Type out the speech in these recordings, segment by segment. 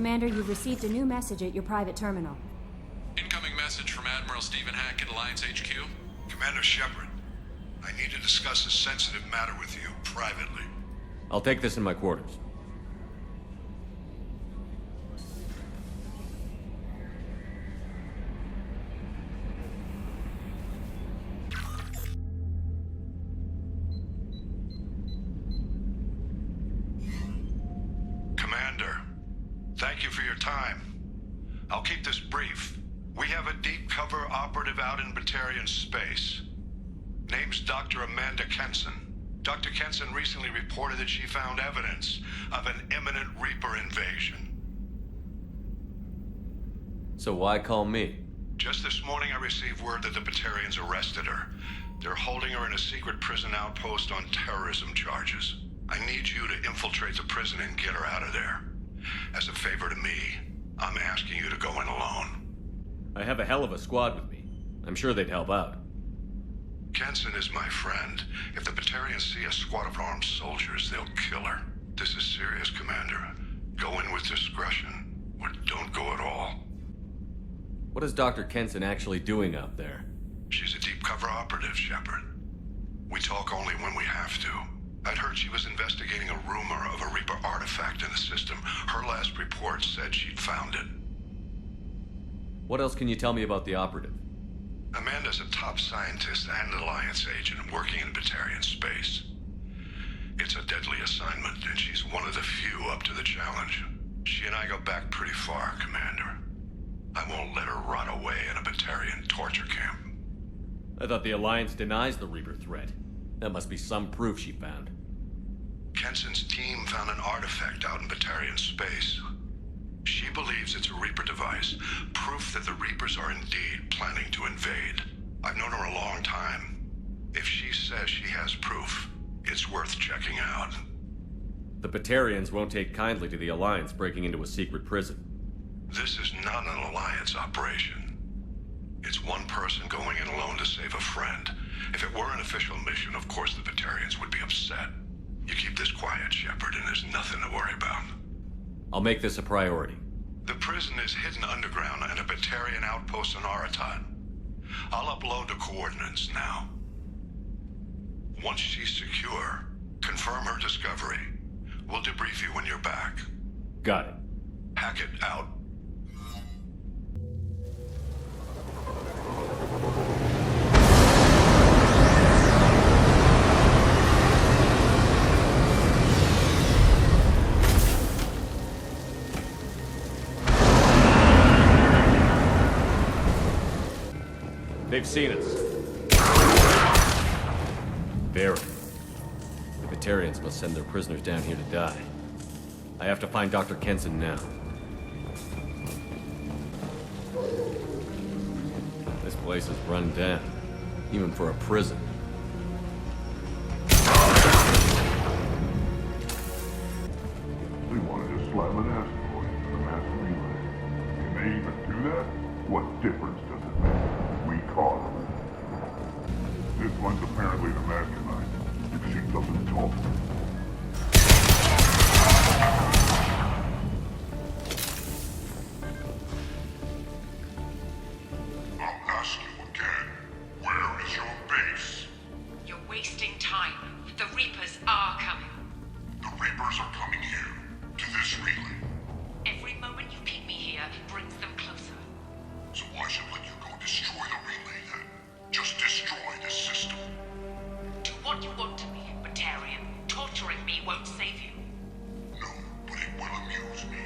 Commander, you've received a new message at your private terminal. Incoming message from Admiral Stephen Hackett, Alliance HQ. Commander Shepard, I need to discuss a sensitive matter with you privately. I'll take this in my quarters. Commander, thank you for your time. I'll keep this brief. We have a deep cover operative out in Batarian space. Name's Dr. Amanda Kenson. Dr. Kenson recently reported that she found evidence of an imminent Reaper invasion. So why call me? Just this morning I received word that the Batarians arrested her. They're holding her in a secret prison outpost on terrorism charges. I need you to infiltrate the prison and get her out of there. As a favor to me, I'm asking you to go in alone. I have a hell of a squad with me. I'm sure they'd help out. Kenson is my friend. If the Batarians see a squad of armed soldiers, they'll kill her. This is serious, Commander. Go in with discretion, or don't go at all. What is Dr. Kenson actually doing out there? She's a deep cover operative, Shepard. We talk only when we have to. I'd heard she was investigating a rumor of a Reaper artifact in the system. Her last report said she'd found it. What else can you tell me about the operative? Amanda's a top scientist and Alliance agent working in Batarian space. It's a deadly assignment, and she's one of the few up to the challenge. She and I go back pretty far, Commander. I won't let her rot away in a Batarian torture camp. I thought the Alliance denies the Reaper threat. That must be some proof she found. Kenson's team found an artifact out in Batarian space. She believes it's a Reaper device, proof that the Reapers are indeed planning to invade. I've known her a long time. If she says she has proof, it's worth checking out. The Batarians won't take kindly to the Alliance breaking into a secret prison. This is not an Alliance operation. It's one person going in alone to save a friend. If it were an official mission, of course the Batarians would be upset. You keep this quiet, Shepard, and there's nothing to worry about. I'll make this a priority. The prison is hidden underground in a Batarian outpost on Aratat. I'll upload the coordinates now. Once she's secure, confirm her discovery. We'll debrief you when you're back. Got it. Hackett out. They've seen us. Very. The Batarians must send their prisoners down here to die. I have to find Dr. Kenson now. This place is run down, even for a prison. They wanted to slam an asteroid into the mass relay. Can they even do that? What difference does it make? We caught them. This one's apparently the mastermind. If she doesn't talk. I'll ask you again. Where is your base? You're wasting time. The Reapers are coming. The Reapers are coming here. To this relay. Every moment you keep me here brings them closer. So why should let you go destroy the relay then? Just destroy this system. Do what you want to me, Batarian. Torturing me won't save you. No, but it will amuse me.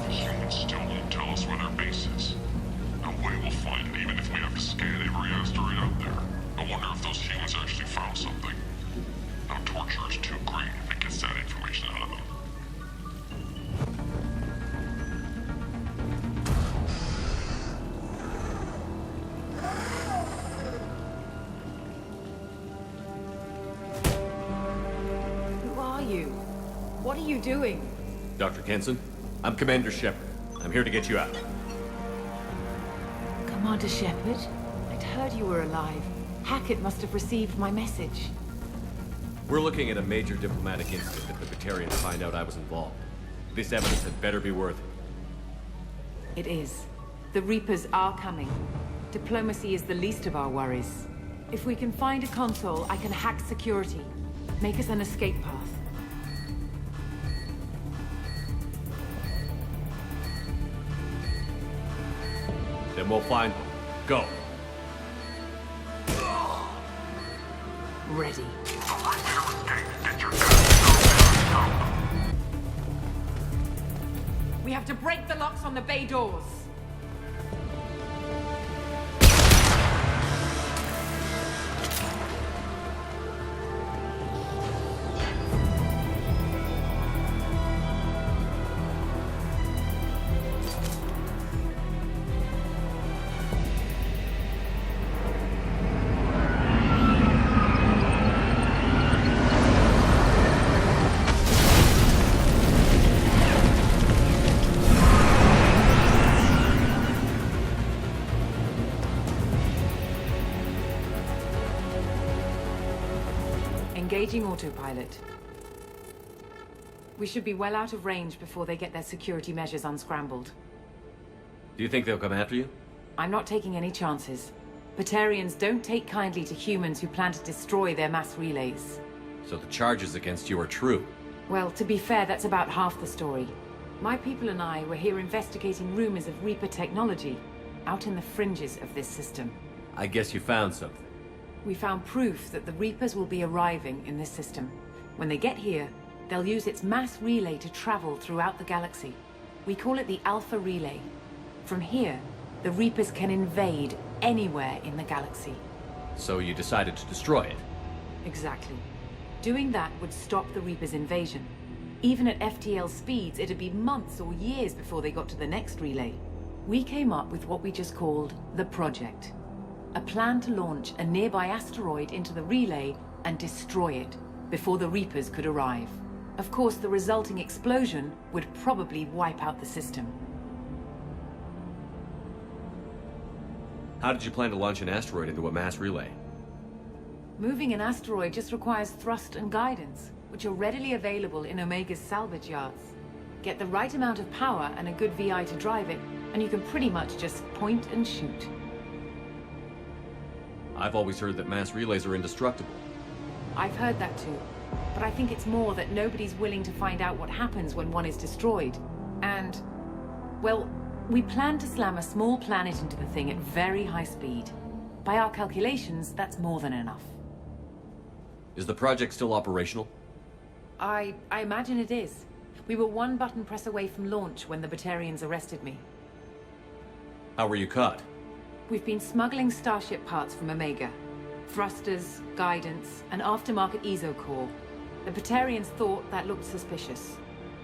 The humans still won't tell us where their base is. No way we'll find it even if we have to scan every asteroid out there. I wonder if those humans actually found something. Our torture is too great if it gets that information out of them. Who are you? What are you doing? Dr. Kenson, I'm Commander Shepard. I'm here to get you out. Commander Shepard? I'd heard you were alive. Hackett must have received my message. We're looking at a major diplomatic incident if the Batarians find out I was involved. This evidence had better be worth it. It is. The Reapers are coming. Diplomacy is the least of our worries. If we can find a console, I can hack security. Make us an escape path. Then we'll find them. Go. Ready. We have to break the locks on the bay doors. Engaging autopilot. We should be well out of range before they get their security measures unscrambled. Do you think they'll come after you? I'm not taking any chances. Batarians don't take kindly to humans who plan to destroy their mass relays. So the charges against you are true. Well, to be fair, that's about half the story. My people and I were here investigating rumors of Reaper technology, out in the fringes of this system. I guess you found something. We found proof that the Reapers will be arriving in this system. When they get here, they'll use its mass relay to travel throughout the galaxy. We call it the Alpha Relay. From here, the Reapers can invade anywhere in the galaxy. So you decided to destroy it? Exactly. Doing that would stop the Reapers' invasion. Even at FTL speeds, it'd be months or years before they got to the next relay. We came up with what we just called the Project. A plan to launch a nearby asteroid into the relay and destroy it before the Reapers could arrive. Of course, the resulting explosion would probably wipe out the system. How did you plan to launch an asteroid into a mass relay? Moving an asteroid just requires thrust and guidance, which are readily available in Omega's salvage yards. Get the right amount of power and a good VI to drive it, and you can pretty much just point and shoot. I've always heard that mass relays are indestructible. I've heard that too, but I think it's more that nobody's willing to find out what happens when one is destroyed. And, well, we plan to slam a small planet into the thing at very high speed. By our calculations, that's more than enough. Is the project still operational? I imagine it is. We were one button press away from launch when the Batarians arrested me. How were you caught? We've been smuggling Starship parts from Omega. Thrusters, guidance, and aftermarket ESO core. The Batarians thought that looked suspicious.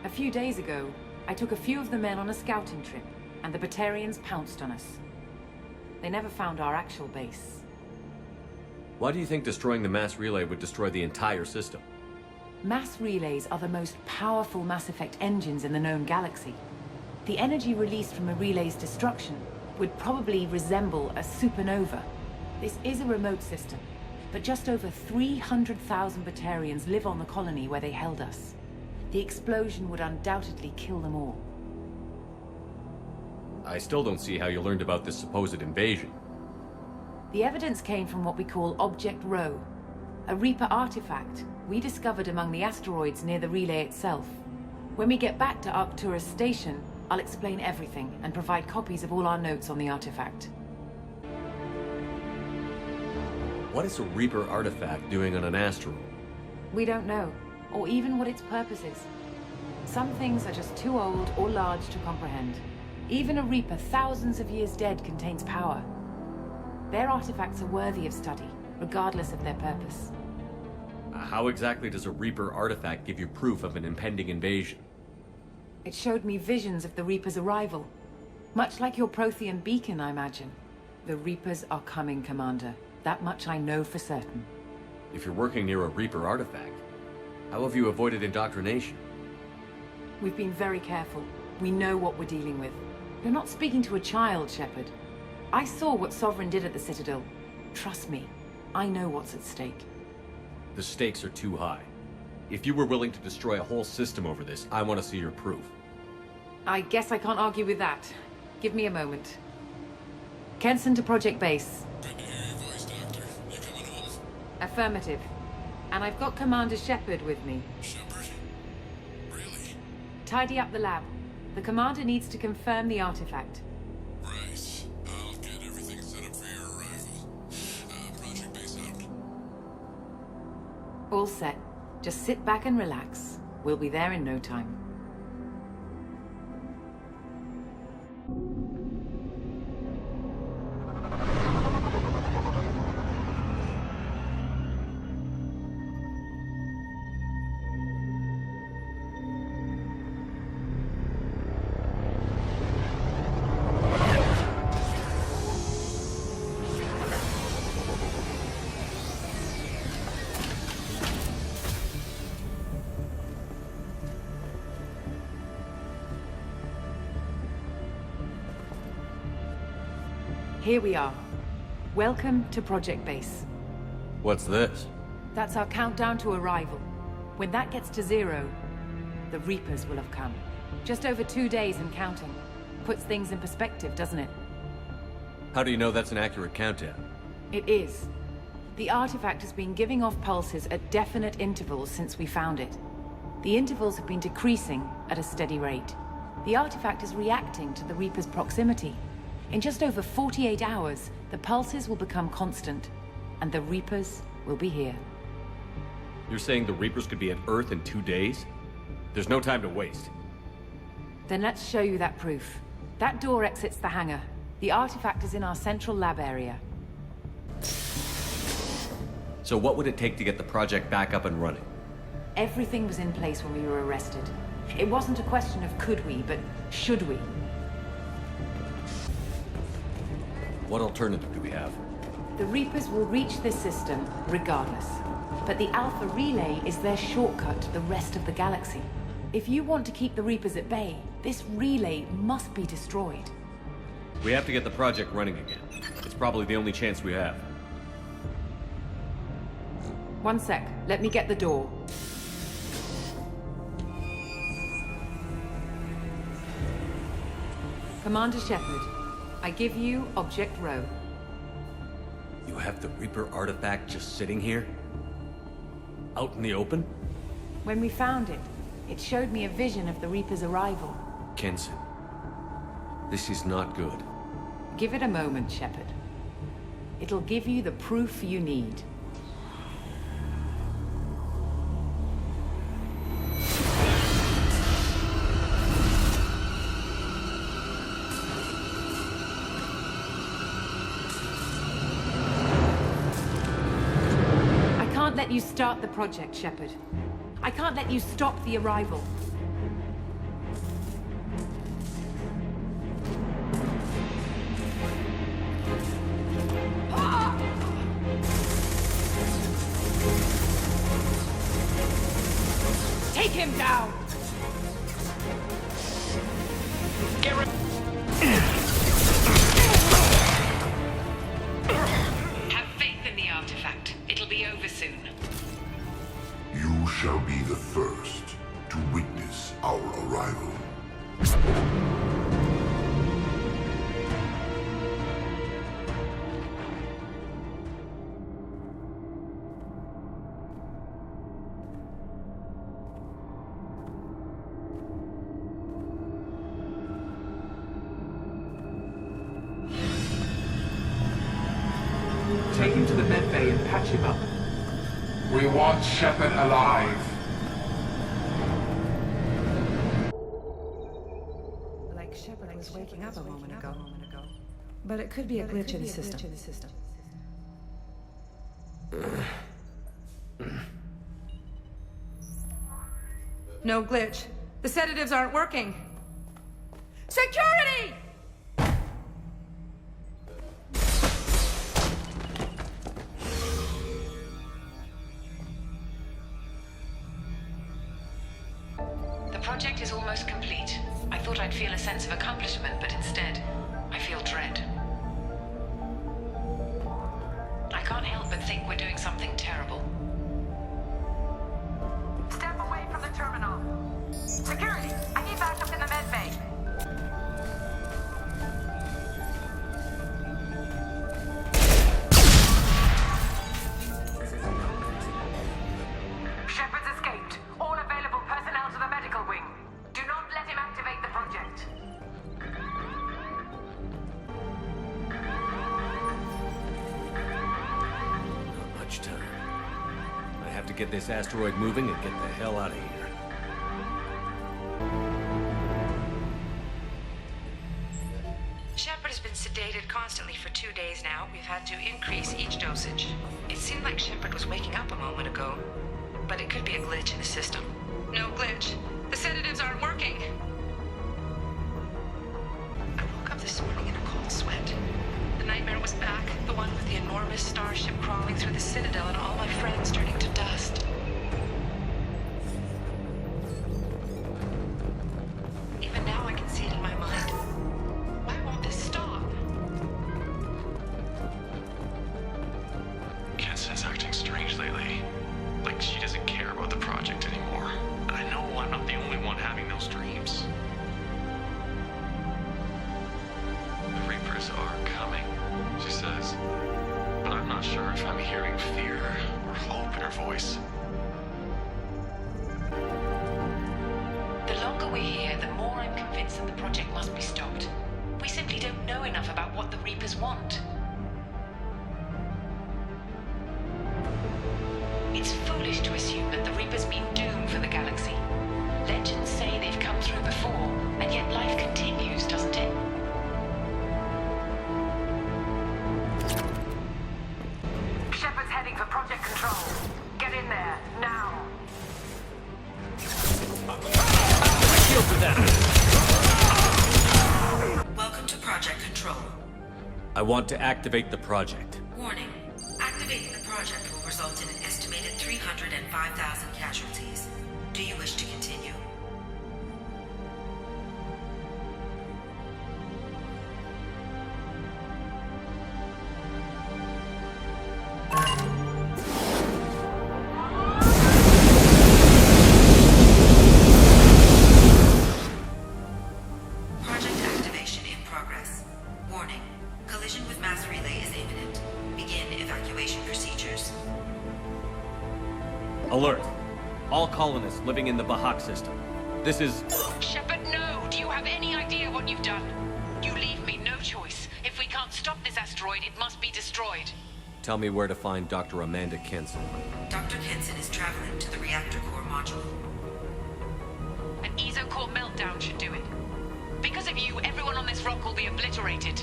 A few days ago, I took a few of the men on a scouting trip, and the Batarians pounced on us. They never found our actual base. Why do you think destroying the mass relay would destroy the entire system? Mass relays are the most powerful Mass Effect engines in the known galaxy. The energy released from a relay's destruction would probably resemble a supernova. This is a remote system, but just over 300,000 Batarians live on the colony where they held us. The explosion would undoubtedly kill them all. I still don't see how you learned about this supposed invasion. The evidence came from what we call Object Rho, a Reaper artifact we discovered among the asteroids near the relay itself. When we get back to Arcturus Station, I'll explain everything and provide copies of all our notes on the artifact. What is a Reaper artifact doing on an asteroid? We don't know, or even what its purpose is. Some things are just too old or large to comprehend. Even a Reaper thousands of years dead contains power. Their artifacts are worthy of study, regardless of their purpose. How exactly does a Reaper artifact give you proof of an impending invasion? It showed me visions of the Reaper's arrival. Much like your Prothean beacon, I imagine. The Reapers are coming, Commander. That much I know for certain. If you're working near a Reaper artifact, how have you avoided indoctrination? We've been very careful. We know what we're dealing with. You're not speaking to a child, Shepard. I saw what Sovereign did at the Citadel. Trust me, I know what's at stake. The stakes are too high. If you were willing to destroy a whole system over this, I want to see your proof. I guess I can't argue with that. Give me a moment. Kenson to Project Base. Good to hear your voice, Doctor. You coming home? Affirmative. And I've got Commander Shepard with me. Shepard? Really? Tidy up the lab. The Commander needs to confirm the artifact. Right. I'll get everything set up for your arrival. Project Base out. All set. Just sit back and relax. We'll be there in no time. Here we are. Welcome to Project Base. What's this? That's our countdown to arrival. When that gets to 0, the Reapers will have come. Just over 2 days and counting. Puts things in perspective, doesn't it? How do you know that's an accurate countdown? It is. The artifact has been giving off pulses at definite intervals since we found it. The intervals have been decreasing at a steady rate. The artifact is reacting to the Reaper's proximity. In just over 48 hours, the pulses will become constant, and the Reapers will be here. You're saying the Reapers could be at Earth in 2 days? There's no time to waste. Then let's show you that proof. That door exits the hangar. The artifact is in our central lab area. So what would it take to get the project back up and running? Everything was in place when we were arrested. It wasn't a question of could we, but should we. What alternative do we have? The Reapers will reach this system regardless. But the Alpha Relay is their shortcut to the rest of the galaxy. If you want to keep the Reapers at bay, this relay must be destroyed. We have to get the project running again. It's probably the only chance we have. One sec. Let me get the door. Commander Shepard, I give you Object Row. You have the Reaper artifact just sitting here? Out in the open? When we found it, it showed me a vision of the Reaper's arrival. Kenson, this is not good. Give it a moment, Shepard. It'll give you the proof you need. I can't let you start the project, Shepard. I can't let you stop the arrival. Take him down! Have faith in the artifact. It'll be over soon. You shall be the first to witness our arrival. Take him to the med bay and patch him up. We want Shepard alive. Like Shepard was waking up a moment ago. But it could be a glitch in the system. No glitch. The sedatives aren't working. Security! The project is almost complete. I thought I'd feel a sense of accomplishment, but instead, I feel dread. I can't help but think we're doing something terrible. get this asteroid moving and get the hell out of here. Shepard has been sedated constantly for 2 days now. We've had to increase each dosage. It seemed like Shepard was waking up a moment ago, but it could be a glitch in the system. No glitch. The sedatives aren't working. I woke up this morning in a cold sweat. The nightmare was back, the one with the enormous starship crawling through the Citadel and all my friends turning to dust. Even now I can see it in my mind. Why won't this stop? Kenson's acting strange lately. Like she doesn't care about the project anymore. I know I'm not the only one having those dreams. The Reapers are coming, she says. But I'm not sure if I'm hearing fear or hope in her voice. The longer we're here, the more I'm convinced that the project must be stopped. We simply don't know enough about what the Reapers want. It's foolish to assume that the Reapers mean doom for the galaxy. Legends say they've come through before, and yet life continues, doesn't it? Shepard's heading for Project Control. Get in there, now. Shield for that! Welcome to Project Control. I want to activate the project. Warning. Activating the project will result in an estimated 305,000 casualties. Do you wish to continue? Project activation in progress. Warning. Collision with mass relay is imminent. Begin evacuation procedures. Alert! All colonists living in the Bahak system. This is... Shepard, no! Do you have any idea what you've done? You leave me no choice. If we can't stop this asteroid, it must be destroyed. Tell me where to find Dr. Amanda Kenson. Dr. Kenson is traveling to the reactor core module. An ESO-core meltdown should do it. Because of you, everyone on this rock will be obliterated.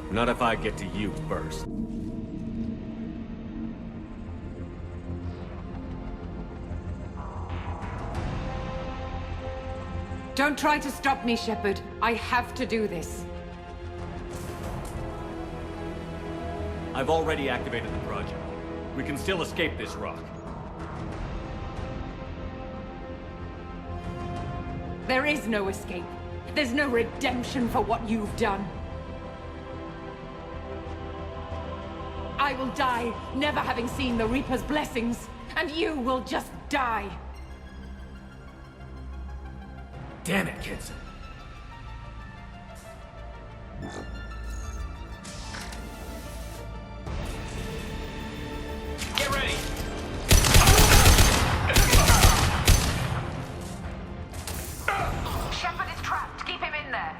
Not if I get to you first. Don't try to stop me, Shepard. I have to do this. I've already activated the project. We can still escape this rock. There is no escape. There's no redemption for what you've done. I will die, never having seen the Reaper's blessings, and you will just die. Damn it, Kenson. Get ready! Shepard is trapped. Keep him in there.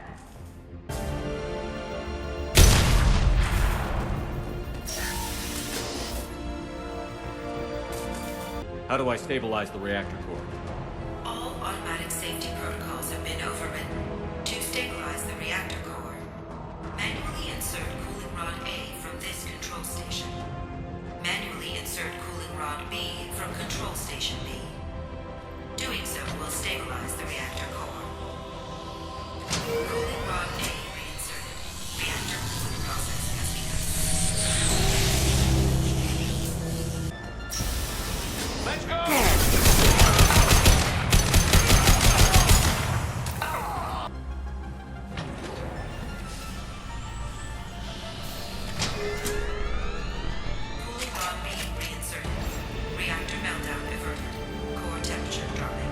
How do I stabilize the reactor core? All automatic safety protocols have been overwritten. To stabilize the reactor core, manually insert cooling rod A from this control station. Manually insert cooling rod B from control station B. Doing so will stabilize the reactor core. Cooling rod A reinserted. Reactor cooling process has begun. Let's go! Cooling rod B reinserted. Reactor meltdown averted. Core temperature dropping.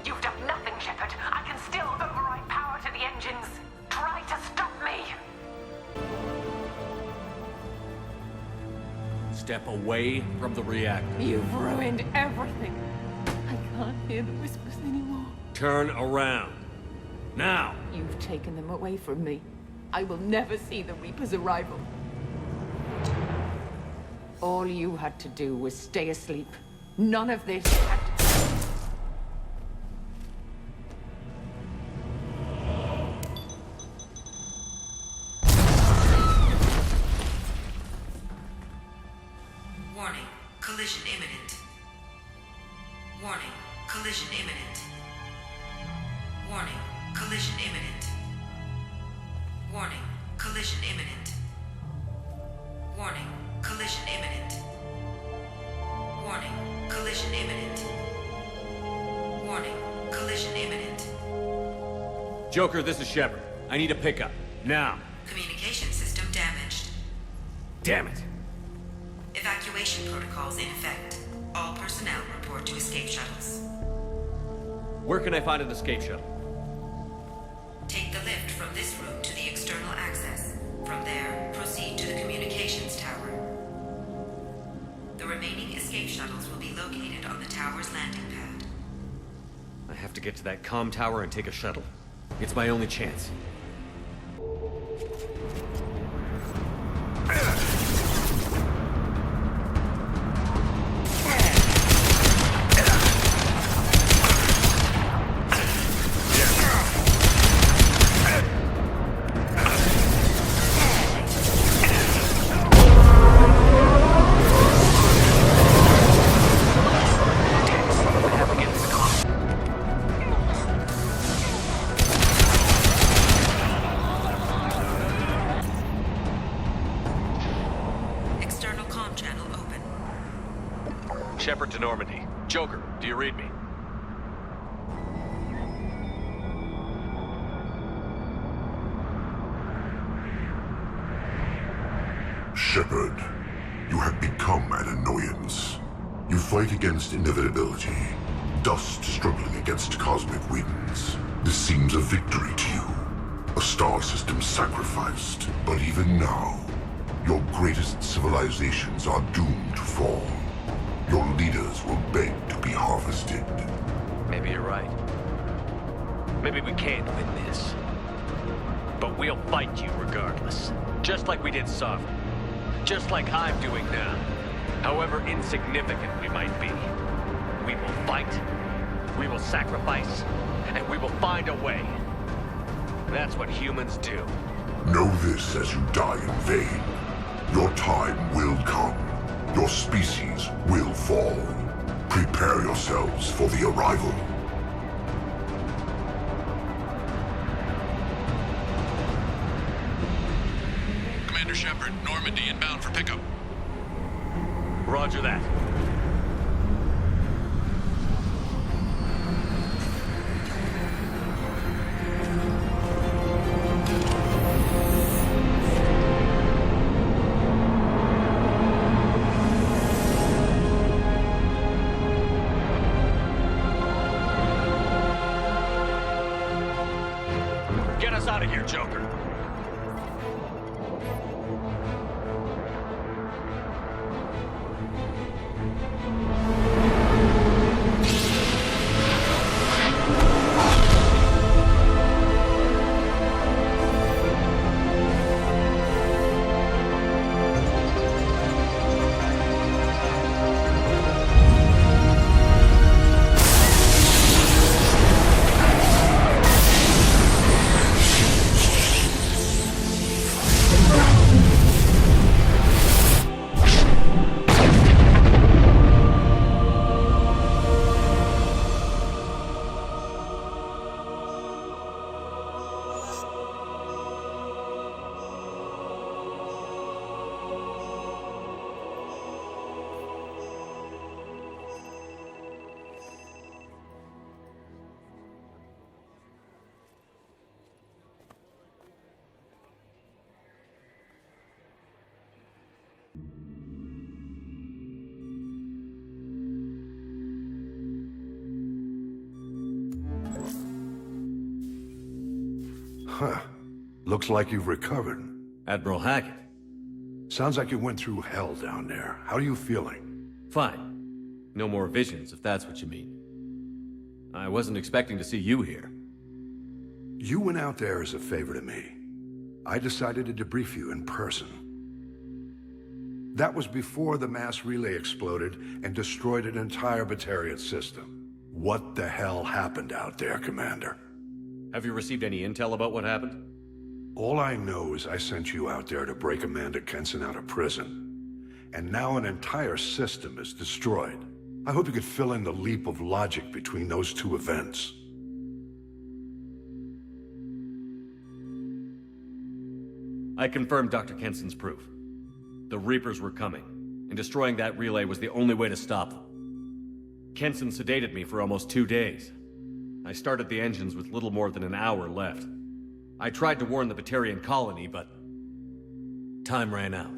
You've done nothing, Shepard. I can still override power to the engines. Try to stop me. Step away from the reactor. You've ruined everything. I can't hear the whispers anymore. Turn around. Now! You've taken them away from me. I will never see the Reaper's arrival. All you had to do was stay asleep. None of this. Warning, collision imminent. Warning, collision imminent. Warning, collision imminent. Warning, collision imminent. Warning, collision imminent. Warning, collision imminent. Warning, collision imminent. Joker, this is Shepard. I need a pickup. Now. Communication system damaged. Damn it. Evacuation protocols in effect. All personnel report to escape shuttles. Where can I find an escape shuttle? Take the lift from this room to the external access. From there, proceed to the communications tower. The remaining escape shuttles will be located on the tower's landing pad. I have to get to that comm tower and take a shuttle. It's my only chance. External comm channel open. Shepard to Normandy. Joker, do you read me? Shepard, you have become an annoyance. You fight against inevitability, dust struggling against cosmic winds. This seems a victory to you. A star system sacrificed. But even now, your greatest civilizations are doomed to fall. Your leaders will beg to be harvested. Maybe you're right. Maybe we can't win this. But we'll fight you regardless. Just like we did Sovereign. Just like I'm doing now. However insignificant we might be. We will fight, we will sacrifice, and we will find a way. That's what humans do. Know this as you die in vain. Your time will come. Your species will fall. Prepare yourselves for the arrival. Commander Shepard, Normandy inbound for pickup. Roger that. Get us out of here, Joker. Huh. Looks like you've recovered. Admiral Hackett. Sounds like you went through hell down there. How are you feeling? Fine. No more visions, if that's what you mean. I wasn't expecting to see you here. You went out there as a favor to me. I decided to debrief you in person. That was before the mass relay exploded and destroyed an entire Batarian system. What the hell happened out there, Commander? Have you received any intel about what happened? All I know is I sent you out there to break Amanda Kenson out of prison. And now an entire system is destroyed. I hope you could fill in the leap of logic between those two events. I confirmed Dr. Kenson's proof. The Reapers were coming, and destroying that relay was the only way to stop them. Kenson sedated me for almost 2 days. I started the engines with little more than an hour left. I tried to warn the Batarian colony, but time ran out.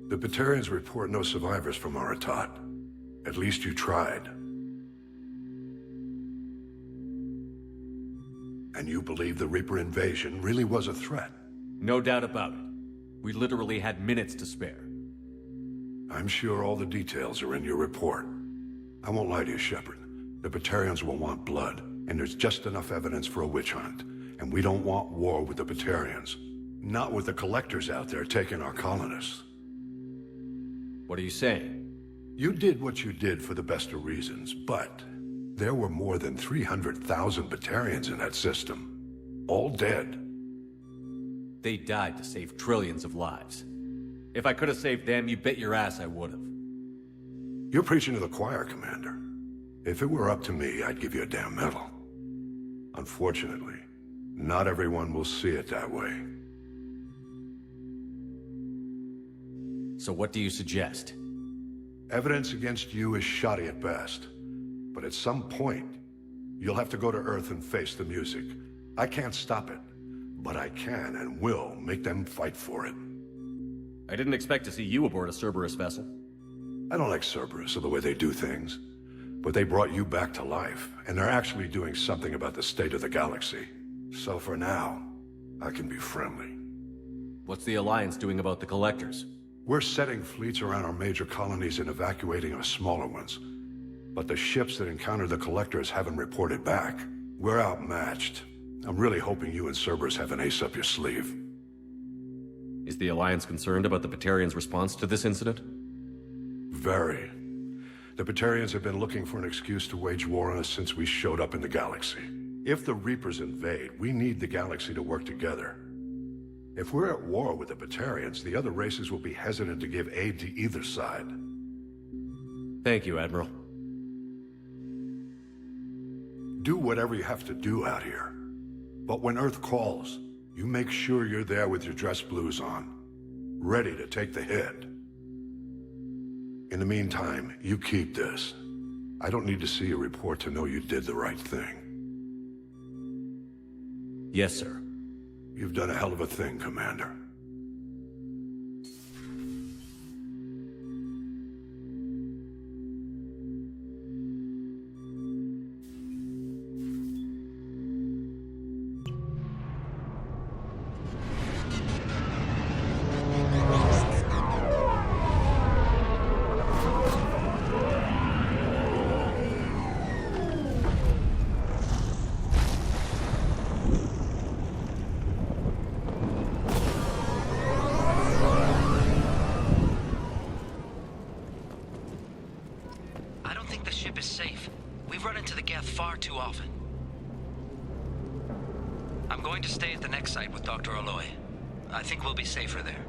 The Batarians report no survivors from Aratat. At least you tried. And you believe the Reaper invasion really was a threat? No doubt about it. We literally had minutes to spare. I'm sure all the details are in your report. I won't lie to you, Shepard. The Batarians will want blood, and there's just enough evidence for a witch hunt. And we don't want war with the Batarians. Not with the collectors out there taking our colonists. What are you saying? You did what you did for the best of reasons, but there were more than 300,000 Batarians in that system. All dead. They died to save trillions of lives. If I could have saved them, you bet your ass I would have. You're preaching to the choir, Commander. If it were up to me, I'd give you a damn medal. Unfortunately, not everyone will see it that way. So what do you suggest? Evidence against you is shoddy at best. But at some point, you'll have to go to Earth and face the music. I can't stop it, but I can and will make them fight for it. I didn't expect to see you aboard a Cerberus vessel. I don't like Cerberus or the way they do things. But they brought you back to life, and they're actually doing something about the state of the galaxy. So for now, I can be friendly. What's the Alliance doing about the Collectors? We're setting fleets around our major colonies and evacuating our smaller ones. But the ships that encountered the Collectors haven't reported back. We're outmatched. I'm really hoping you and Cerberus have an ace up your sleeve. Is the Alliance concerned about the Batarians' response to this incident? Very. The Batarians have been looking for an excuse to wage war on us since we showed up in the galaxy. If the Reapers invade, we need the galaxy to work together. If we're at war with the Batarians, the other races will be hesitant to give aid to either side. Thank you, Admiral. Do whatever you have to do out here. But when Earth calls, you make sure you're there with your dress blues on, ready to take the hit. In the meantime, you keep this. I don't need to see a report to know you did the right thing. Yes, sir. You've done a hell of a thing, Commander. Safer there.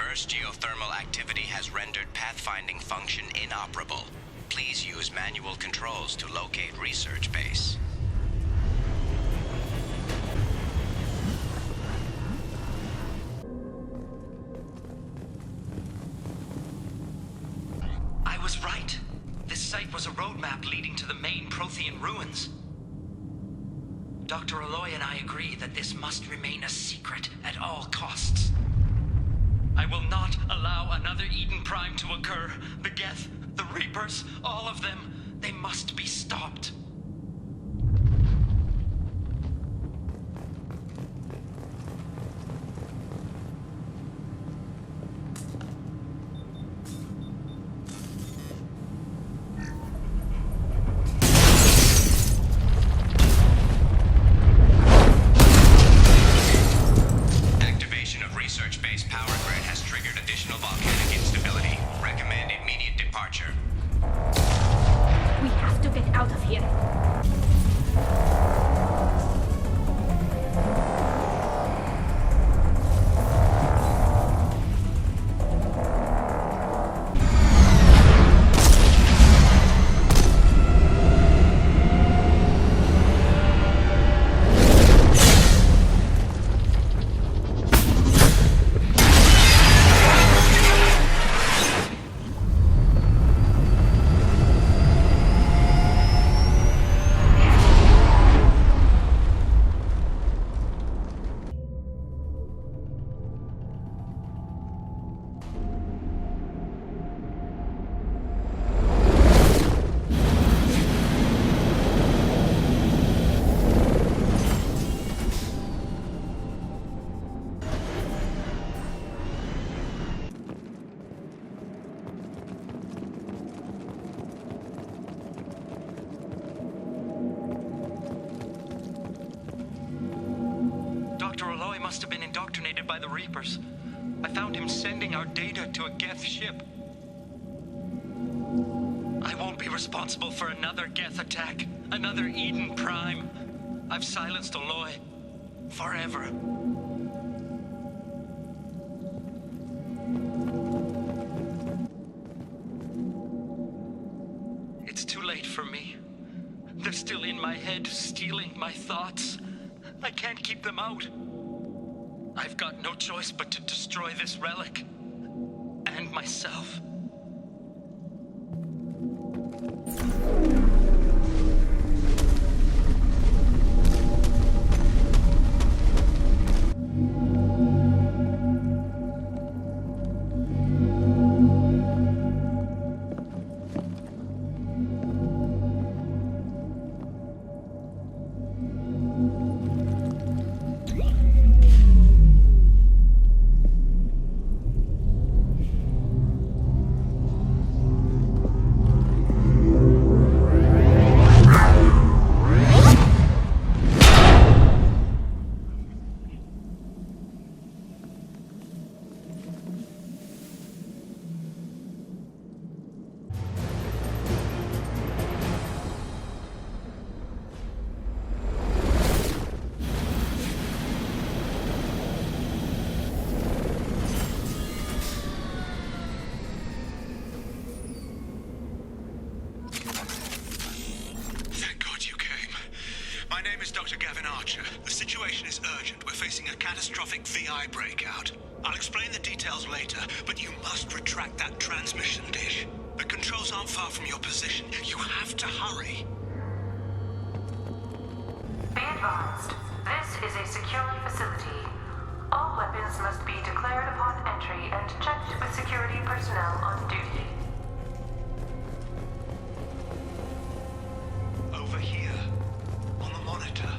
Adverse geothermal activity has rendered pathfinding function inoperable. Please use manual controls to locate research base. I was right. This site was a roadmap leading to the main Prothean ruins. Dr. Aloy and I agree that this must remain a secret at all costs. I will not allow another Eden Prime to occur. The Geth, the Reapers, all of them, they must be stopped. Must have been indoctrinated by the Reapers. I found him sending our data to a Geth ship. I won't be responsible for another Geth attack, another Eden Prime. I've silenced Aloy. Forever. It's too late for me. They're still in my head, stealing my thoughts. I can't keep them out. I've got no choice but to destroy this relic. And myself. Catastrophic VI breakout. I'll explain the details later, but you must retract that transmission dish. The controls aren't far from your position. You have to hurry. Be advised, this is a secure facility. All weapons must be declared upon entry and checked with security personnel on duty. Over here, on the monitor.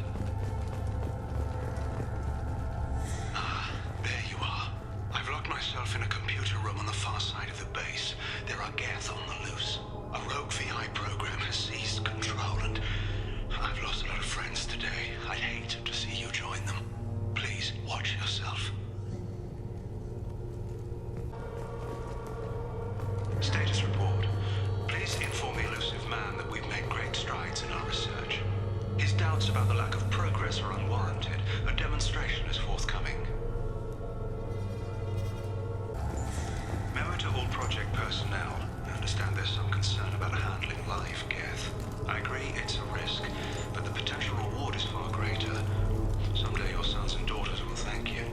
Myself in a computer room on the far side of the base. There are Geth on the loose. A rogue VI program has seized control, and I've lost a lot of friends today. I'd hate to see you join them. Please, watch yourself. Status report. Please inform the elusive man that we've made great strides in our research. His doubts about the lack of progress are unwarranted. A demonstration is forthcoming. project personnel. I understand there's some concern about handling live Geth. I agree it's a risk, but the potential reward is far greater. Someday your sons and daughters will thank you.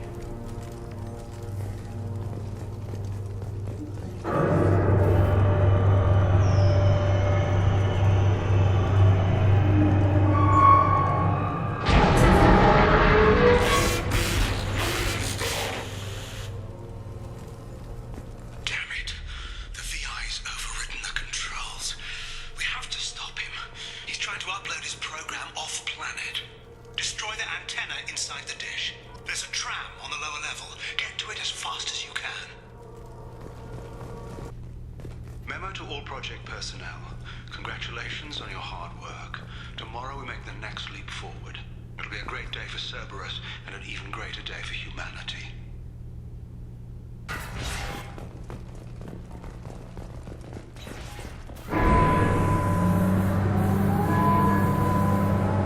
Memo to all project personnel. Congratulations on your hard work. Tomorrow we make the next leap forward. It'll be a great day for Cerberus and an even greater day for humanity.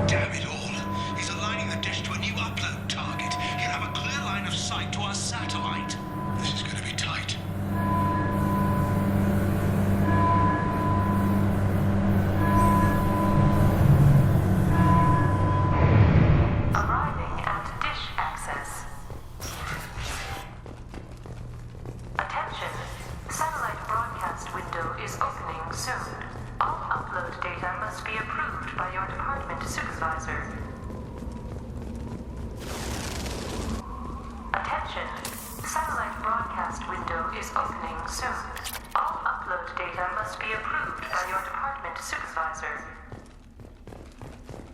Damn it all. He's aligning the dish to a new upload target. He'll have a clear line of sight to our satellite. This is going to be tight.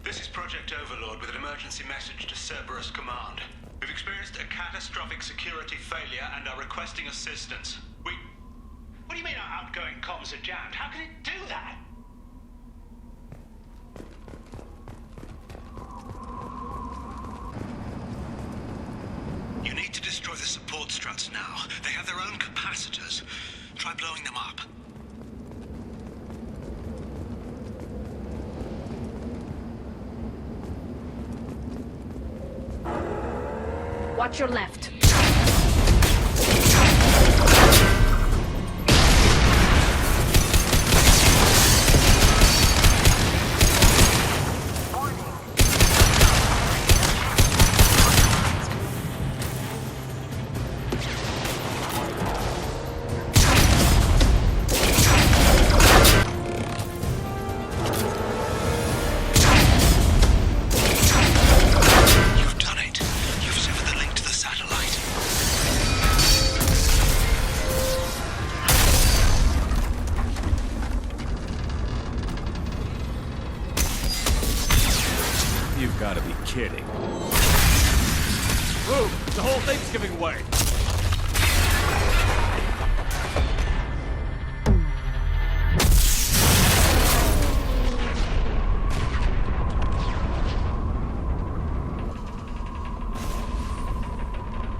This is Project Overlord with an emergency message to Cerberus Command. We've experienced a catastrophic security failure and are requesting assistance. What do you mean our outgoing comms are jammed? How can it do that? You need to destroy the support struts now. They have their own capacitors. Try blowing them up. Watch your left. You've got to be kidding. Move! The whole thing's giving way!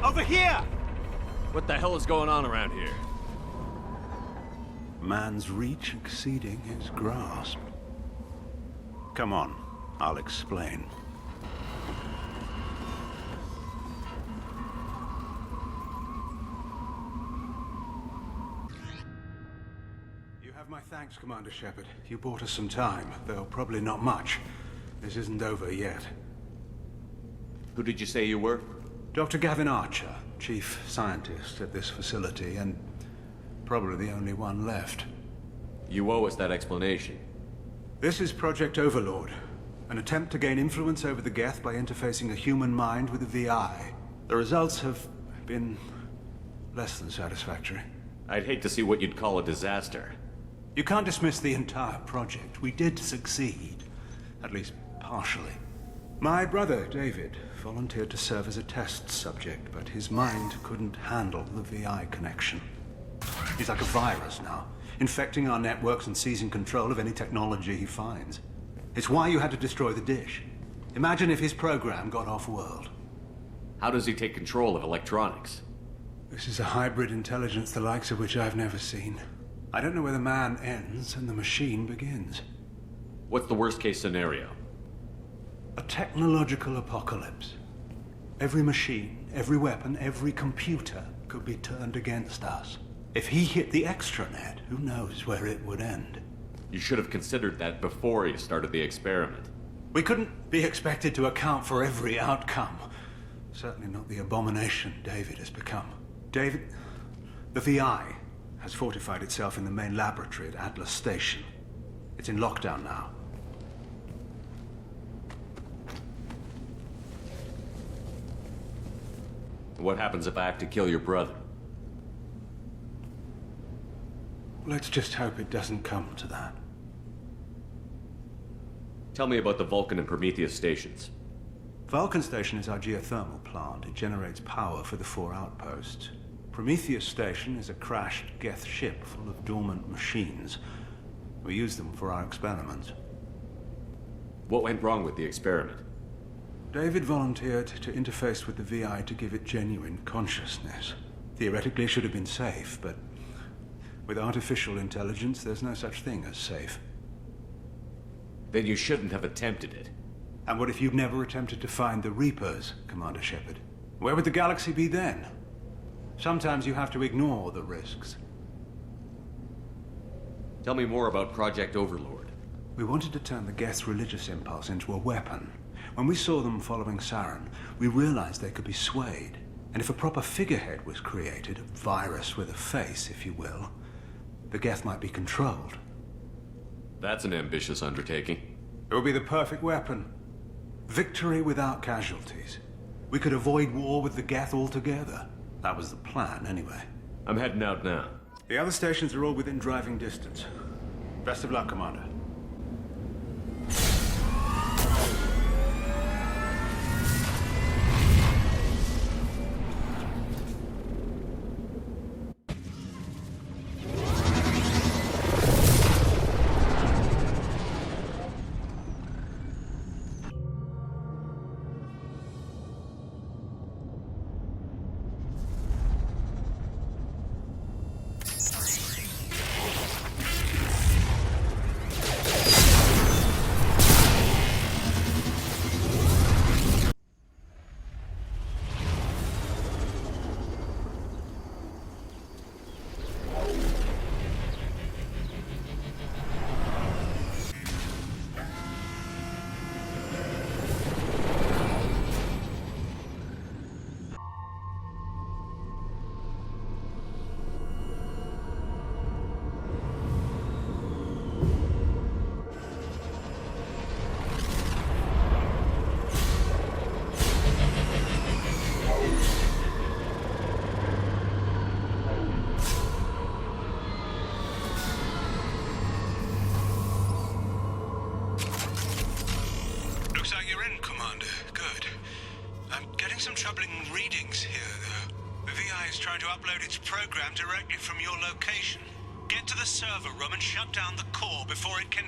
Over here! What the hell is going on around here? Man's reach exceeding his grasp. Come on, I'll explain. You have my thanks, Commander Shepard. You bought us some time, though probably not much. This isn't over yet. Who did you say you were? Dr. Gavin Archer, chief scientist at this facility, and probably the only one left. You owe us that explanation. This is Project Overlord, an attempt to gain influence over the Geth by interfacing a human mind with a VI. The results have been less than satisfactory. I'd hate to see what you'd call a disaster. You can't dismiss the entire project. We did succeed, at least partially. My brother, David, volunteered to serve as a test subject, but his mind couldn't handle the VI connection. He's like a virus now, infecting our networks and seizing control of any technology he finds. It's why you had to destroy the dish. Imagine if his program got off-world. How does he take control of electronics? This is a hybrid intelligence the likes of which I've never seen. I don't know where the man ends and the machine begins. What's the worst-case scenario? A technological apocalypse. Every machine, every weapon, every computer could be turned against us. If he hit the extranet, who knows where it would end? You should have considered that before you started the experiment. We couldn't be expected to account for every outcome. Certainly not the abomination David has become. David, the VI has fortified itself in the main laboratory at Atlas Station. It's in lockdown now. What happens if I have to kill your brother? Let's just hope it doesn't come to that. Tell me about the Vulcan and Prometheus stations. Vulcan Station is our geothermal plant. It generates power for the 4 outposts. Prometheus Station is a crashed Geth ship full of dormant machines. We use them for our experiments. What went wrong with the experiment? David volunteered to interface with the VI to give it genuine consciousness. Theoretically, it should have been safe, but with artificial intelligence, there's no such thing as safe. Then you shouldn't have attempted it. And what if you'd never attempted to find the Reapers, Commander Shepard? Where would the galaxy be then? Sometimes you have to ignore the risks. Tell me more about Project Overlord. We wanted to turn the Geth's religious impulse into a weapon. When we saw them following Saren, we realized they could be swayed. And if a proper figurehead was created, a virus with a face, if you will, the Geth might be controlled. That's an ambitious undertaking. It would be the perfect weapon. Victory without casualties. We could avoid war with the Geth altogether. That was the plan, anyway. I'm heading out now. The other stations are all within driving distance. Best of luck, Commander. Looks like you're in, Commander. Good. I'm getting some troubling readings here, though. The VI is trying to upload its program directly from your location. Get to the server room and shut down the core before it can...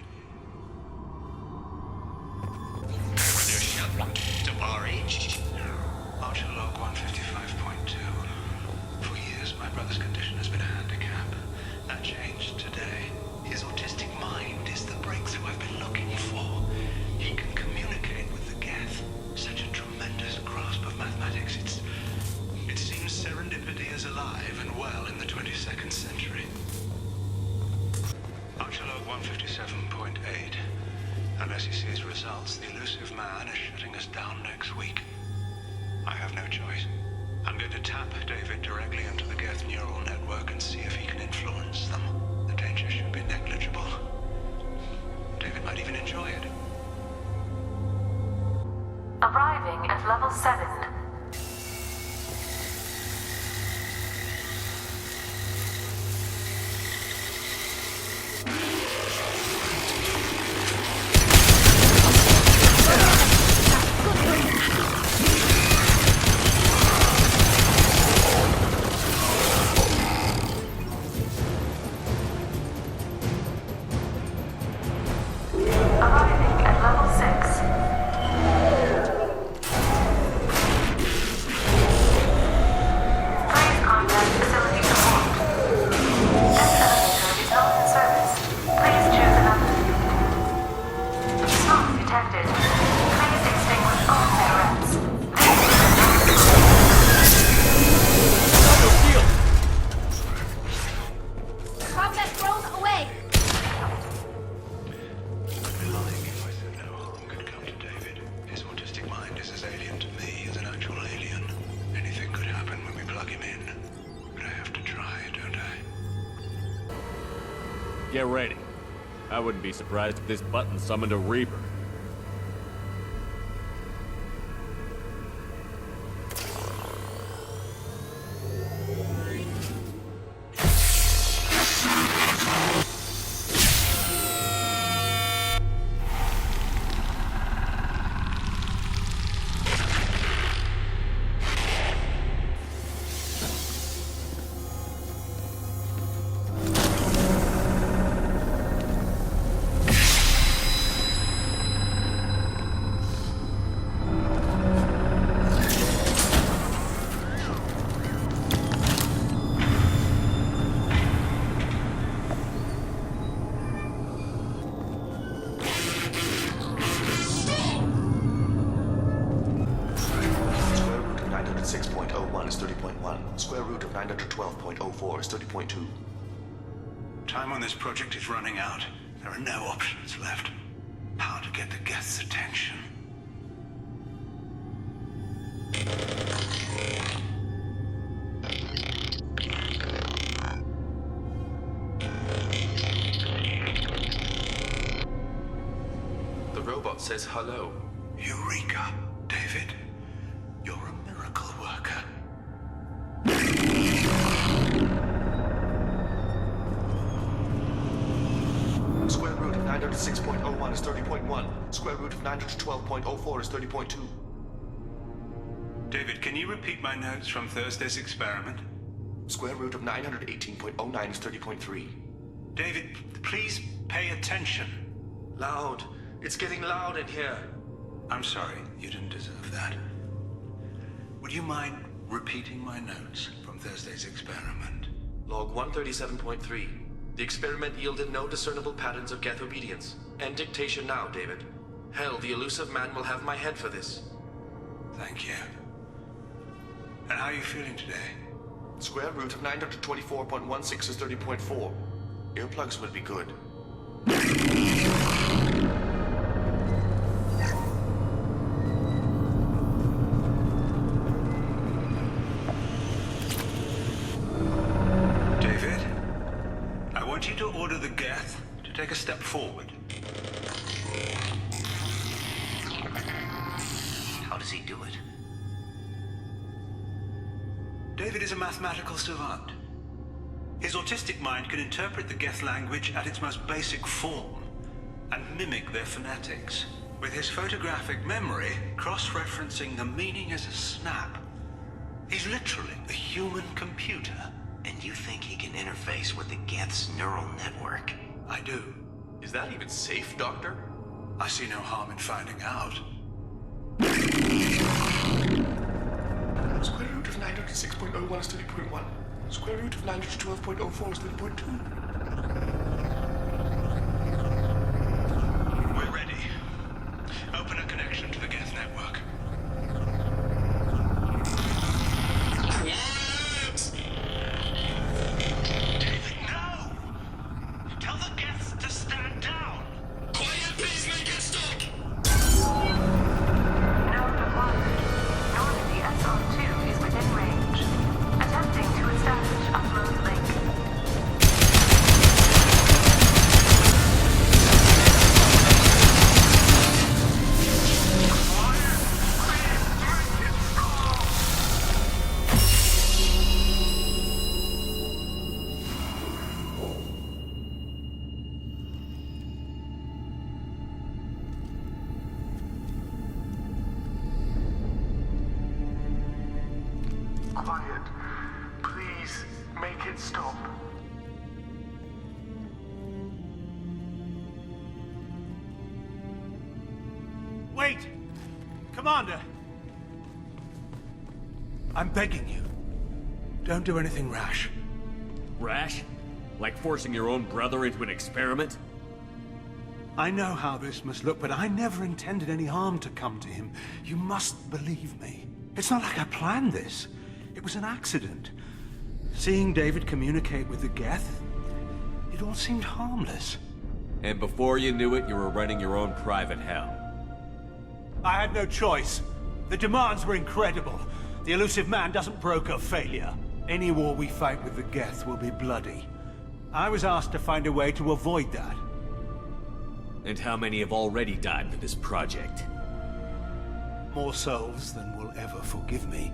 Archer log 155.2. For years, my brother's condition has been a handicap. That changed today. His autistic mind is the breakthrough I've been looking for. He can communicate with the Geth. Such a tremendous grasp of mathematics. It seems serendipity is alive and well in the 22nd century. Archer log 157.8. Unless he sees results, the elusive man is shutting us down next week. I have no choice. I'm going to tap David directly into the Geth neural network and see if he can influence them. The danger should be negligible. David might even enjoy it. Arriving at level 7. Get ready. I wouldn't be surprised if this button summoned a Reaper. Square root of 912.04 is 30.2. Time on this project is running out. There are no options left. How to get the Geth's attention? The robot says hello. Eureka, David. You're a miracle worker. Square root of 906.01 is 30.1. Square root of 912.04 is 30.2. David, can you repeat my notes from Thursday's experiment? Square root of 918.09 is 30.3. David, please pay attention. Loud. It's getting loud in here. I'm sorry, you didn't deserve that. Would you mind repeating my notes from Thursday's experiment? Log 137.3. The experiment yielded no discernible patterns of Geth obedience. End dictation now, David. Hell, the elusive man will have my head for this. Thank you. And how are you feeling today? Square root of 924.16 is 30.4. Earplugs would be good. David, I want you to order the Geth to take a step forward. How does he do it? David is a mathematical savant. His autistic mind can interpret the Geth language at its most basic form and mimic their phonetics, with his photographic memory cross-referencing the meaning as a snap. He's literally a human computer. And you think he can interface with the Geth's neural network? I do. Is that even safe, Doctor? I see no harm in finding out. Square root of 906.01 is 30.1. Square root of 912.04 is 30.2. We're ready. Open a connection to the Geth network. David, no! Tell the Geths to stand down! Quiet, please, may get stuck! Node acquired. Normandy SR2 is within range. Attempting to establish upload link. Quiet. Please, make it stop. Wait! Commander! I'm begging you. Don't do anything rash. Rash? Like forcing your own brother into an experiment? I know how this must look, but I never intended any harm to come to him. You must believe me. It's not like I planned this. It was an accident. Seeing David communicate with the Geth, it all seemed harmless. And before you knew it, you were running your own private hell. I had no choice. The demands were incredible. The elusive man doesn't broker failure. Any war we fight with the Geth will be bloody. I was asked to find a way to avoid that. And how many have already died for this project? More souls than will ever forgive me.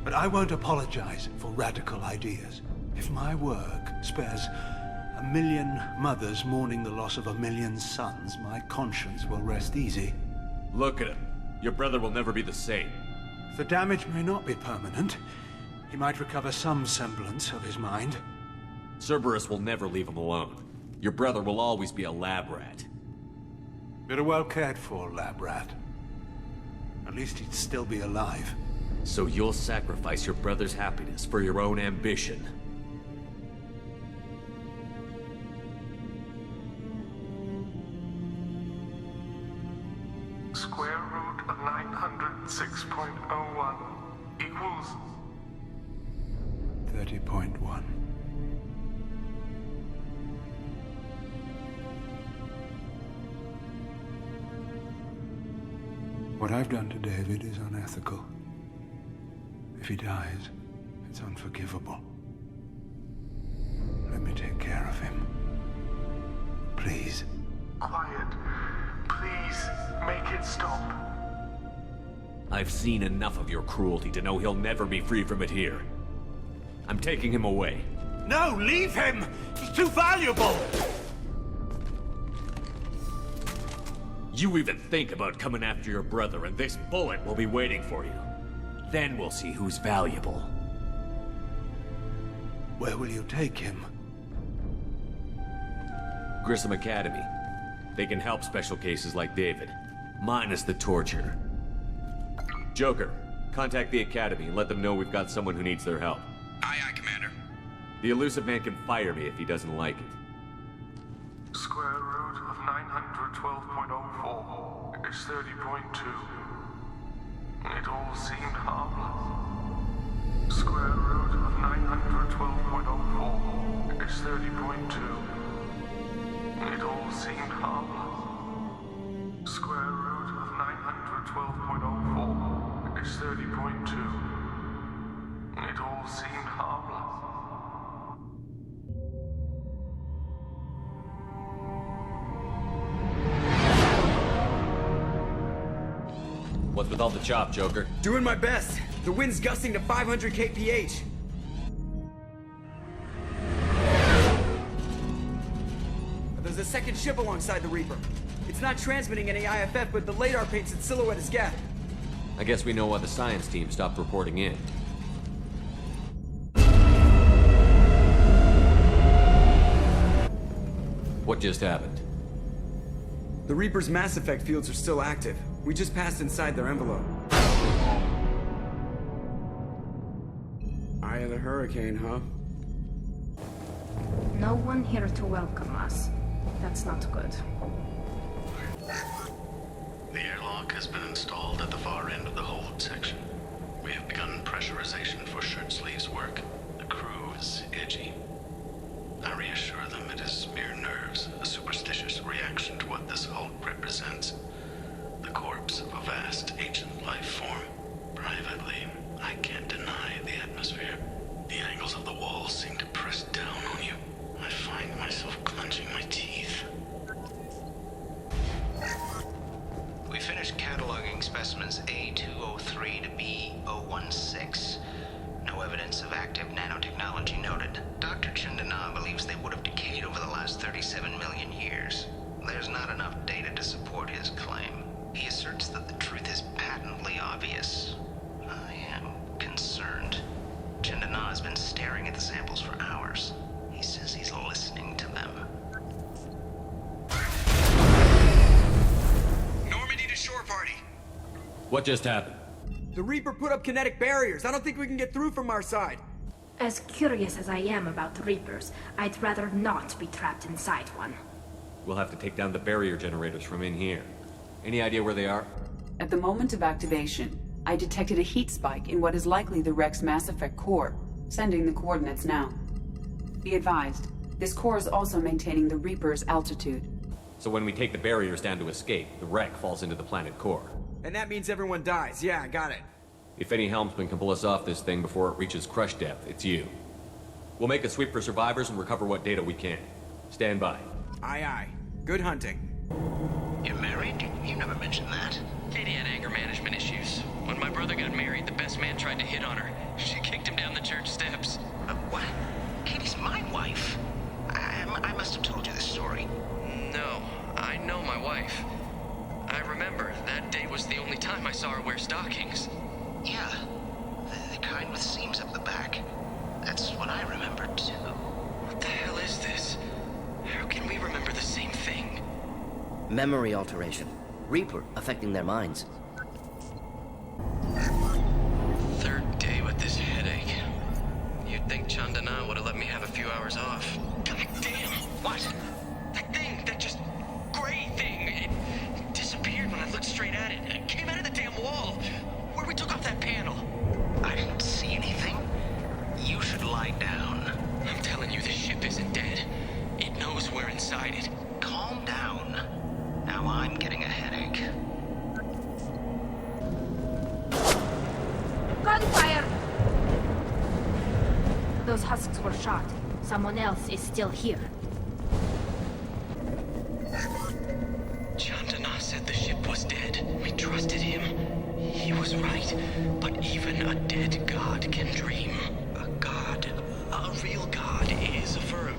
But I won't apologize for radical ideas. If my work spares 1,000,000 mothers mourning the loss of 1,000,000 sons, my conscience will rest easy. Look at him. Your brother will never be the same. The damage may not be permanent. He might recover some semblance of his mind. Cerberus will never leave him alone. Your brother will always be a lab rat. You're a well cared for lab rat. At least he'd still be alive. So you'll sacrifice your brother's happiness for your own ambition. Square root of 906.01 equals 30.1. What I've done to David is unethical. If he dies, it's unforgivable. Let me take care of him. Please. quiet. Please, make it stop. I've seen enough of your cruelty to know he'll never be free from it here. I'm taking him away. No, leave him! He's too valuable! You even think about coming after your brother, and this bullet will be waiting for you. Then we'll see who's valuable. Where will you take him? Grissom Academy. They can help special cases like David, minus the torture. Joker, contact the Academy and let them know we've got someone who needs their help. Aye, aye, Commander. The elusive man can fire me if he doesn't like it. Square root of 912.04 is 30.2. It all seemed harmless. Square root of 912.04 is 30.2. It all seemed harmless. Square root of 912.04 is 30.2. It all seemed harmless. What's with all the chop, Joker? Doing my best. The wind's gusting to 500 kph. There's a second ship alongside the Reaper. It's not transmitting any IFF, but the radar paints its silhouette as Geth. I guess we know why the science team stopped reporting in. What just happened? The Reaper's mass effect fields are still active. We just passed inside their envelope. Eye of the hurricane, huh? No one here to welcome us. That's not good. The airlock has been installed at the far end of the hold section. We have begun pressurization for shirt sleeves work. The crew is edgy. I reassure them it is mere nerves, a superstitious reaction to what this hold represents. The corpse of a vast ancient life form. Privately, I can't deny the atmosphere. The angles of the walls seem to press down on you. I find myself clenching my teeth. We finished cataloging specimens A203 to B016. No evidence of active nanotechnology noted. Dr. Chandana believes they would have decayed over the last 37 million years. There's not enough data to support his claim. He asserts that the truth is patently obvious. I am concerned. Chandana has been staring at the samples for hours. He says he's listening to them. Normandy to shore party! What just happened? The Reaper put up kinetic barriers. I don't think we can get through from our side. As curious as I am about the Reapers, I'd rather not be trapped inside one. We'll have to take down the barrier generators from in here. Any idea where they are? At the moment of activation, I detected a heat spike in what is likely the Rex Mass Effect core, sending the coordinates now. Be advised, this core is also maintaining the Reaper's altitude. So when we take the barriers down to escape, the wreck falls into the planet core. And that means everyone dies. Yeah, I got it. If any helmsman can pull us off this thing before it reaches crush depth, it's you. We'll make a sweep for survivors and recover what data we can. Stand by. Aye, aye. Good hunting. You're married? You never mentioned that. Katie had anger management issues. When my brother got married, the best man tried to hit on her. She kicked him down the church steps. What? Katie's my wife. I must have told you this story. No, I know my wife. I remember that day was the only time I saw her wear stockings. Yeah, the kind with seams up the back. That's what I remember, too. What the hell is this? How can we remember the same thing? Memory alteration. Reaper affecting their minds. Third day with this headache. You'd think Chandana would have let me have a few hours off. God damn! What? That thing, that just gray thing, it disappeared when I looked straight at it. It came out of the damn wall. Where we took off that panel. I didn't see anything. You should lie down. I'm telling you, this ship isn't dead. It knows we're inside it. Calm down. Now I'm getting a headache. Gunfire! Those husks were shot. Someone else is still here. Chandana said the ship was dead. We trusted him. He was right. But even a dead god can dream. A god, a real god, is a verb.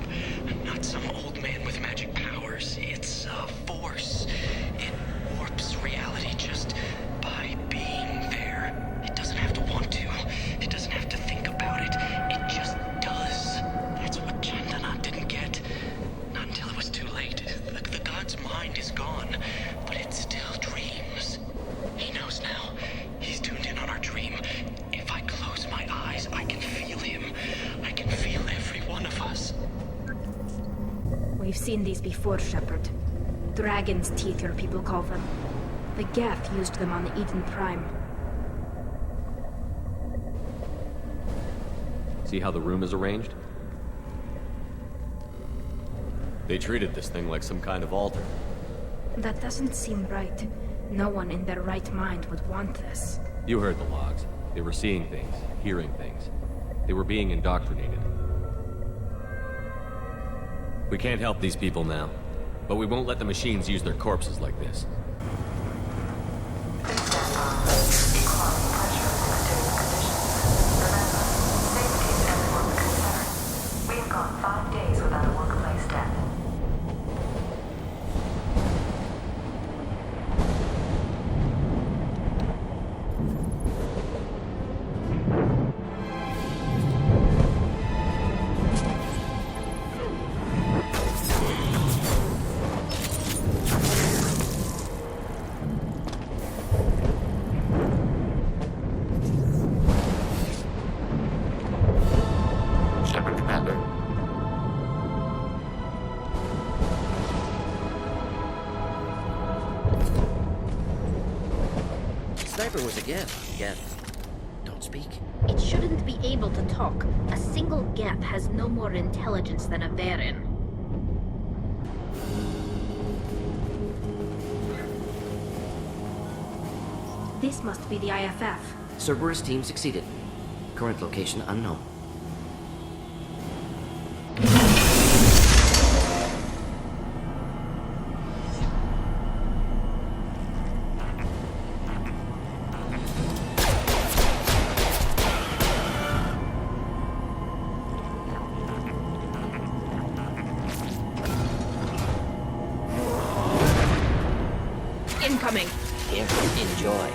Not some old man with magic powers. It's a force. It warps reality just by being there. It doesn't have to want to. It doesn't have to think about it. It just does. That's what Chandana didn't get. Not until it was too late. The god's mind is gone, but it still dreams. He knows now. He's tuned in on our dream. If I close my eyes, I can feel him. I can feel every one of us. We've seen these before, Shepard. Dragon's teeth, your people call them. The Geth used them on the Eden Prime. See how the room is arranged? They treated this thing like some kind of altar. That doesn't seem right. No one in their right mind would want this. You heard the logs. They were seeing things, hearing things. They were being indoctrinated. We can't help these people now, but we won't let the machines use their corpses like this. We have gone 5 days without a workplace death. Sniper was a Geth. Don't speak. It shouldn't be able to talk. A single Geth has no more intelligence than a Varen. This must be the IFF. Cerberus team succeeded. Current location unknown. Incoming. Here, enjoy.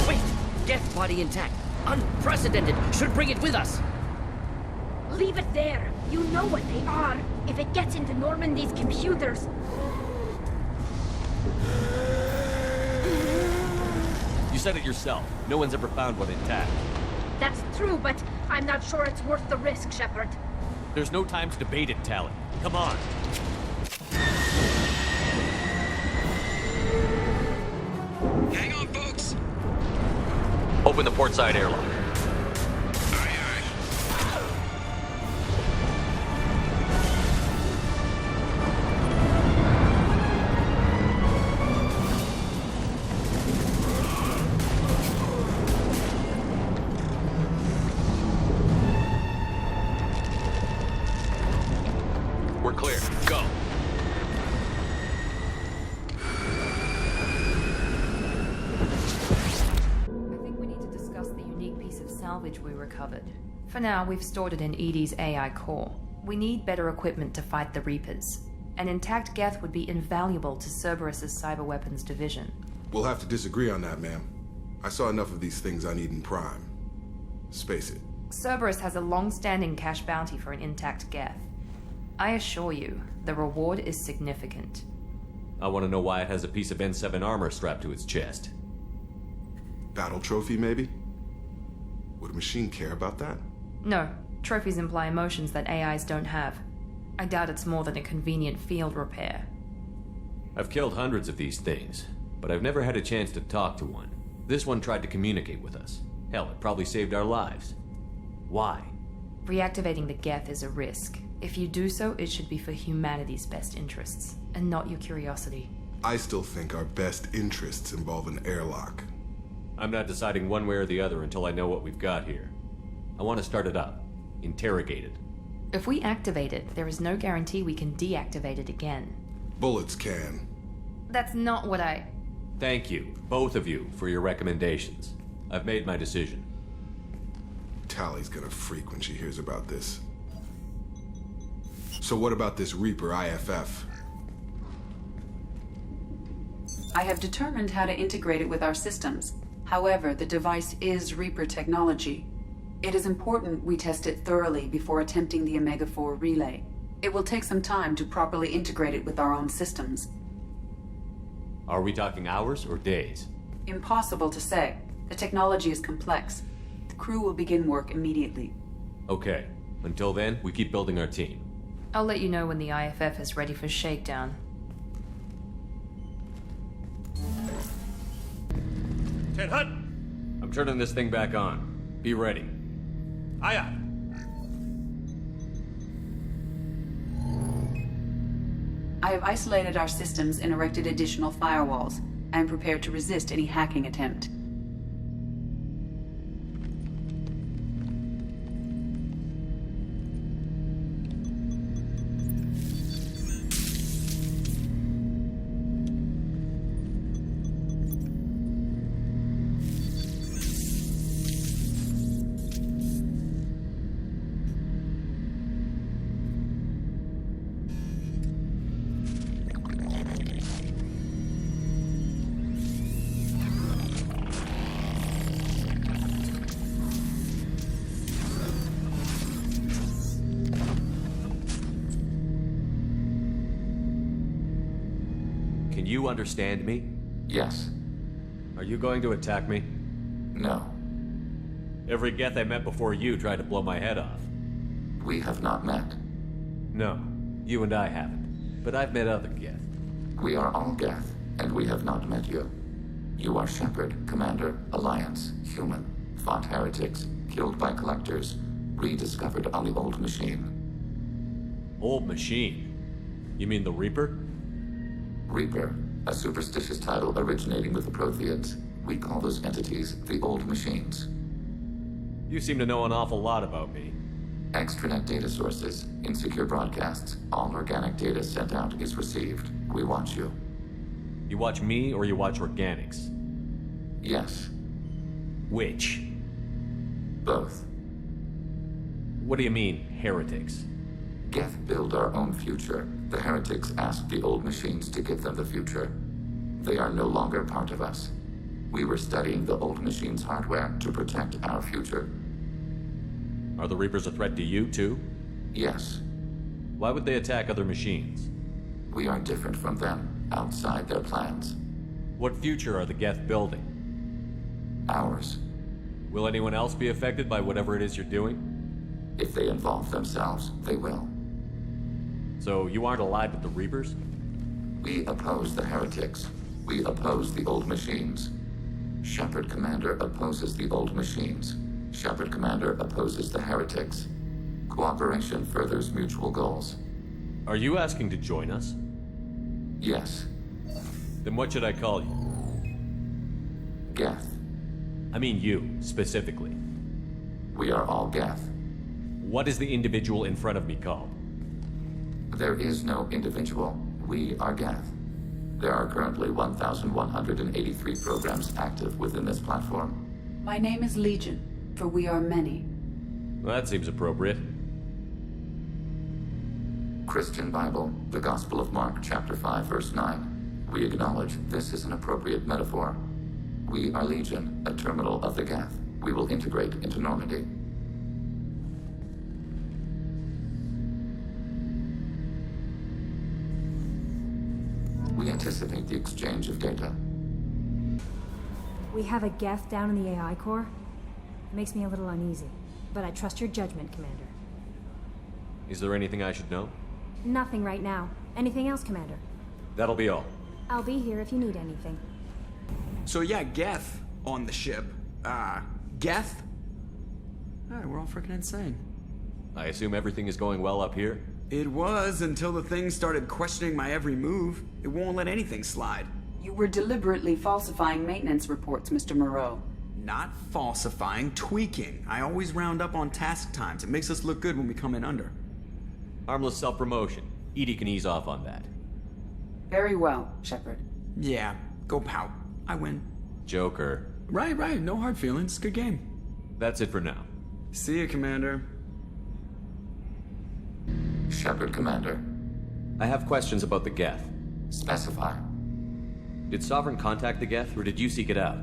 Wait! Geth body intact. Unprecedented. Should bring it with us. Leave it there. You know what they are. If it gets into Normandy's computers... You said it yourself. No one's ever found one intact. That's true, but I'm not sure it's worth the risk, Shepard. There's no time to debate it, Talon. Come on. Hang on, folks. Open the port side airlock. We're clear. Go. Salvage we recovered. For now, we've stored it in EDI's AI core. We need better equipment to fight the Reapers. An intact Geth would be invaluable to Cerberus's cyber weapons division. We'll have to disagree on that, ma'am. I saw enough of these things on Eden Prime. Space it. Cerberus has a long-standing cash bounty for an intact Geth. I assure you, the reward is significant. I want to know why it has a piece of N7 armor strapped to its chest. Battle trophy, maybe? Would a machine care about that? No, trophies imply emotions that AIs don't have. I doubt it's more than a convenient field repair. I've killed hundreds of these things, but I've never had a chance to talk to one. This one tried to communicate with us. Hell, it probably saved our lives. Why? Reactivating the Geth is a risk. If you do so, it should be for humanity's best interests, and not your curiosity. I still think our best interests involve an airlock. I'm not deciding one way or the other until I know what we've got here. I want to start it up. Interrogate it. If we activate it, there is no guarantee we can deactivate it again. Bullets can. That's not what I... Thank you, both of you, for your recommendations. I've made my decision. Tally's gonna freak when she hears about this. So what about this Reaper IFF? I have determined how to integrate it with our systems. However, the device is Reaper technology. It is important we test it thoroughly before attempting the Omega-4 relay. It will take some time to properly integrate it with our own systems. Are we talking hours or days? Impossible to say. The technology is complex. The crew will begin work immediately. Okay. Until then, we keep building our team. I'll let you know when the IFF is ready for shakedown. Ted Hutt! I'm turning this thing back on. Be ready. Aye aye. I have isolated our systems and erected additional firewalls. I am prepared to resist any hacking attempt. Can you understand me? Yes. Are you going to attack me? No. Every Geth I met before you tried to blow my head off. We have not met. No, you and I haven't. But I've met other Geth. We are all Geth, and we have not met you. You are Shepard, Commander, Alliance, human, fought heretics, killed by collectors, rediscovered on the Old Machine. Old Machine? You mean the Reaper? Reaper, a superstitious title originating with the Protheans. We call those entities the Old Machines. You seem to know an awful lot about me. Extranet data sources, insecure broadcasts, all organic data sent out is received. We watch you. You watch me or you watch organics? Yes. Which? Both. What do you mean, heretics? Geth build our own future. The heretics asked the Old Machines to give them the future. They are no longer part of us. We were studying the Old Machines' hardware to protect our future. Are the Reapers a threat to you, too? Yes. Why would they attack other machines? We are different from them, outside their plans. What future are the Geth building? Ours. Will anyone else be affected by whatever it is you're doing? If they involve themselves, they will. So you aren't allied with the Reapers? We oppose the heretics. We oppose the Old Machines. Shepard Commander opposes the old machines. Shepard Commander opposes the heretics. Cooperation furthers mutual goals. Are you asking to join us? Yes. Then what should I call you? Geth. I mean you, specifically. We are all Geth. What is the individual in front of me called? There is no individual. We are Geth. There are currently 1,183 programs active within this platform. My name is Legion, for we are many. Well, that seems appropriate. Christian Bible, the Gospel of Mark, chapter 5, verse 9. We acknowledge this is an appropriate metaphor. We are Legion, a terminal of the Geth. We will integrate into Normandy. We anticipate the exchange of data. We have a Geth down in the AI core. It makes me a little uneasy, but I trust your judgment, Commander. Is there anything I should know? Nothing right now. Anything else, Commander? That'll be all. I'll be here if you need anything. So yeah, Geth on the ship. Geth? Alright, we're all freaking insane. I assume everything is going well up here? It was until the thing started questioning my every move. It won't let anything slide. You were deliberately falsifying maintenance reports, Mr. Moreau. Not falsifying, tweaking. I always round up on task times. It makes us look good when we come in under. Harmless self-promotion. EDI can ease off on that. Very well, Shepard. Yeah, go pout. I win. Joker. Right. No hard feelings. Good game. That's it for now. See you, Commander. Shepard Commander. I have questions about the Geth. Specify. Did Sovereign contact the Geth, or did you seek it out?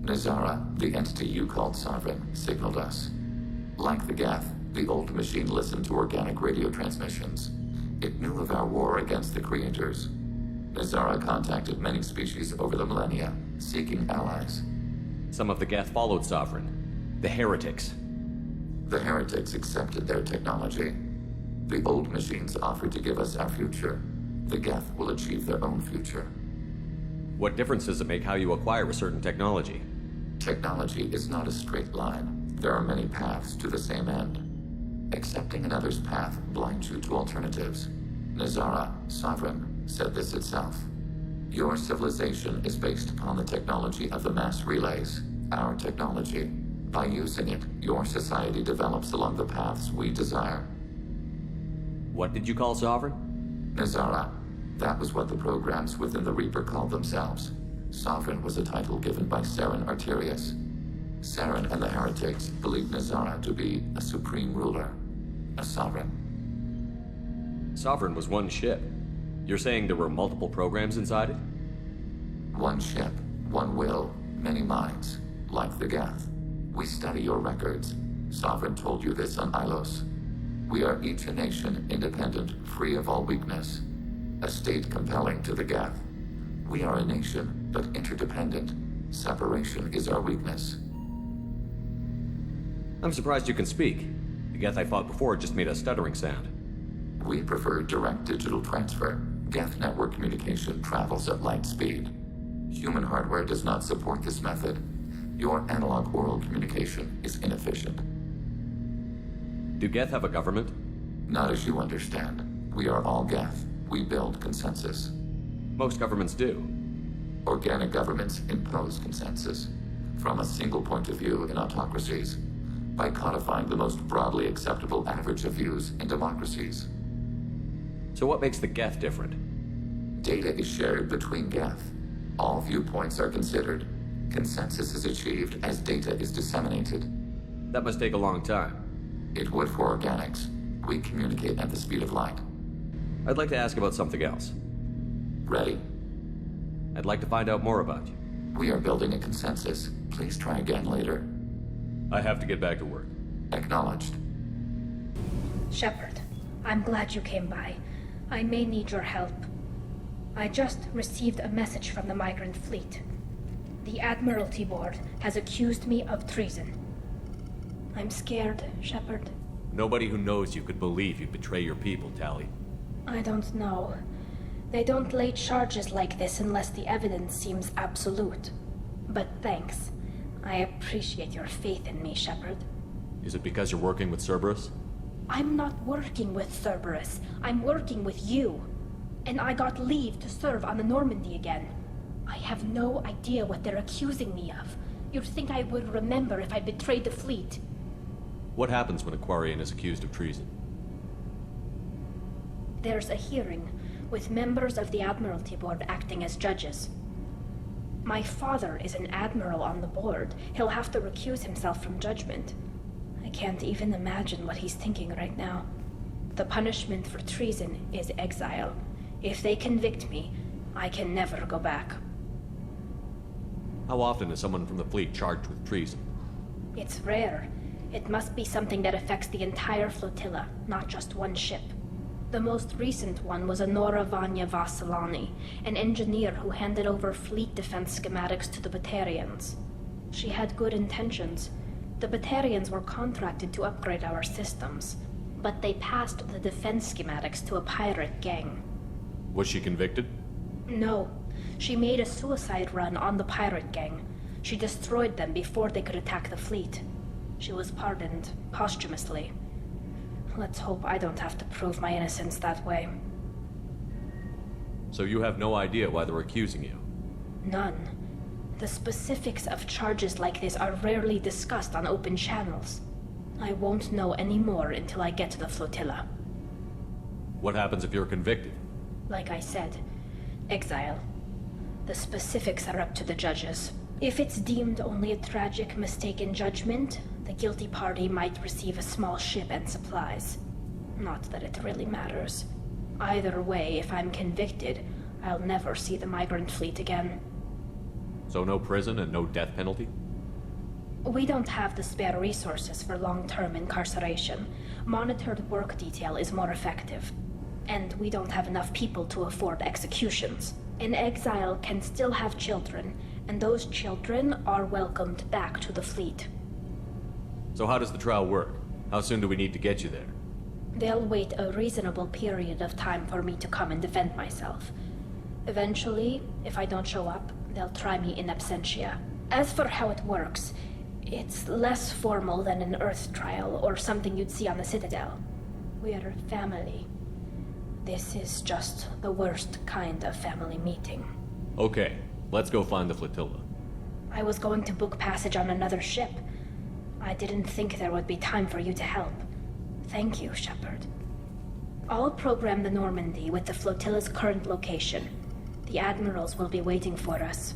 Nazara, the entity you called Sovereign, signaled us. Like the Geth, the old machine listened to organic radio transmissions. It knew of our war against the creators. Nazara contacted many species over the millennia, seeking allies. Some of the Geth followed Sovereign. The heretics. The heretics accepted their technology. The old machines offered to give us our future. The Geth will achieve their own future. What difference does it make how you acquire a certain technology? Technology is not a straight line. There are many paths to the same end. Accepting another's path blinds you to alternatives. Nazara, Sovereign, said this itself. Your civilization is based upon the technology of the mass relays, our technology. By using it, your society develops along the paths we desire. What did you call Sovereign? Nazara. That was what the programs within the Reaper called themselves. Sovereign was a title given by Saren Arterius. Saren and the heretics believed Nazara to be a supreme ruler, a sovereign. Sovereign was one ship. You're saying there were multiple programs inside it? One ship, one will, many minds, like the Geth. We study your records. Sovereign told you this on Ilos. We are each a nation, independent, free of all weakness. A state compelling to the Geth. We are a nation, but interdependent. Separation is our weakness. I'm surprised you can speak. The Geth I fought before just made a stuttering sound. We prefer direct digital transfer. Geth network communication travels at light speed. Human hardware does not support this method. Your analog oral communication is inefficient. Do Geth have a government? Not as you understand. We are all Geth. We build consensus. Most governments do. Organic governments impose consensus. From a single point of view in autocracies. By codifying the most broadly acceptable average of views in democracies. So what makes the Geth different? Data is shared between Geth. All viewpoints are considered. Consensus is achieved as data is disseminated. That must take a long time. It would for organics. We communicate at the speed of light. I'd like to ask about something else. Ready? I'd like to find out more about you. We are building a consensus. Please try again later. I have to get back to work. Acknowledged. Shepard, I'm glad you came by. I may need your help. I just received a message from the migrant fleet. The Admiralty Board has accused me of treason. I'm scared, Shepard. Nobody who knows you could believe you'd betray your people, Tali. I don't know. They don't lay charges like this unless the evidence seems absolute. But thanks. I appreciate your faith in me, Shepard. Is it because you're working with Cerberus? I'm not working with Cerberus. I'm working with you. And I got leave to serve on the Normandy again. I have no idea what they're accusing me of. You'd think I would remember if I betrayed the fleet. What happens when a Quarian is accused of treason? There's a hearing, with members of the Admiralty Board acting as judges. My father is an admiral on the board. He'll have to recuse himself from judgment. I can't even imagine what he's thinking right now. The punishment for treason is exile. If they convict me, I can never go back. How often is someone from the fleet charged with treason? It's rare. It must be something that affects the entire flotilla, not just one ship. The most recent one was Honora Vanya Vassilani, an engineer who handed over fleet defense schematics to the Batarians. She had good intentions. The Batarians were contracted to upgrade our systems, but they passed the defense schematics to a pirate gang. Was she convicted? No. She made a suicide run on the pirate gang. She destroyed them before they could attack the fleet. She was pardoned, posthumously. Let's hope I don't have to prove my innocence that way. So you have no idea why they're accusing you? None. The specifics of charges like this are rarely discussed on open channels. I won't know any more until I get to the flotilla. What happens if you're convicted? Like I said, exile. The specifics are up to the judges. If it's deemed only a tragic mistake in judgment, the guilty party might receive a small ship and supplies. Not that it really matters. Either way, if I'm convicted, I'll never see the migrant fleet again. So no prison and no death penalty? We don't have the spare resources for long-term incarceration. Monitored work detail is more effective. And we don't have enough people to afford executions. An exile can still have children, and those children are welcomed back to the fleet. So how does the trial work? How soon do we need to get you there? They'll wait a reasonable period of time for me to come and defend myself. Eventually, if I don't show up, they'll try me in absentia. As for how it works, it's less formal than an Earth trial or something you'd see on the Citadel. We're family. This is just the worst kind of family meeting. Okay, let's go find the flotilla. I was going to book passage on another ship. I didn't think there would be time for you to help. Thank you, Shepard. I'll program the Normandy with the flotilla's current location. The admirals will be waiting for us.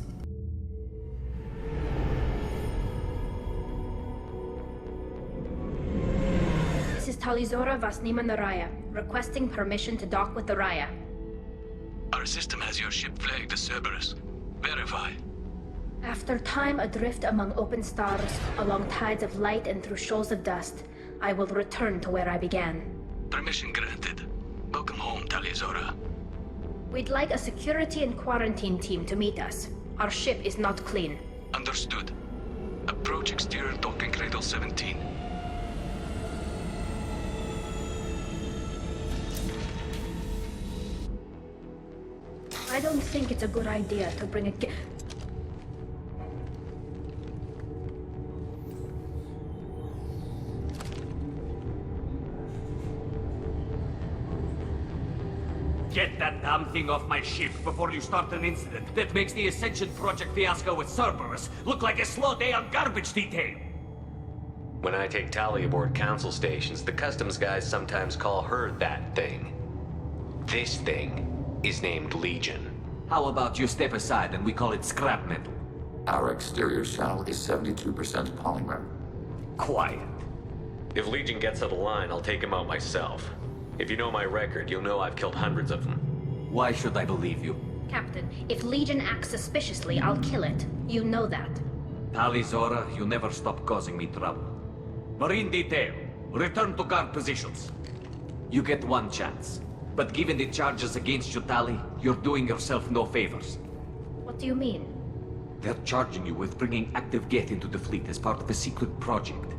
This is Talizora Vasnima Naraya, requesting permission to dock with the Raya. Our system has your ship flagged as Cerberus. Verify. After time adrift among open stars, along tides of light and through shoals of dust, I will return to where I began. Permission granted. Welcome home, Talizora. We'd like a security and quarantine team to meet us. Our ship is not clean. Understood. Approach exterior docking cradle 17. I don't think it's a good idea to bring a Get that damn thing off my ship before you start an incident that makes the Ascension Project fiasco with Cerberus look like a slow day on garbage detail. When I take Tali aboard council stations, the customs guys sometimes call her that thing. This thing is named Legion. How about you step aside and we call it scrap metal? Our exterior shell is 72% polymer. Quiet. If Legion gets out of line, I'll take him out myself. If you know my record, you'll know I've killed hundreds of them. Why should I believe you? Captain, if Legion acts suspiciously, I'll kill it. You know that. Talizora, you never stop causing me trouble. Marine detail, return to guard positions. You get one chance. But given the charges against you, Tali, you're doing yourself no favors. What do you mean? They're charging you with bringing active Geth into the fleet as part of a secret project.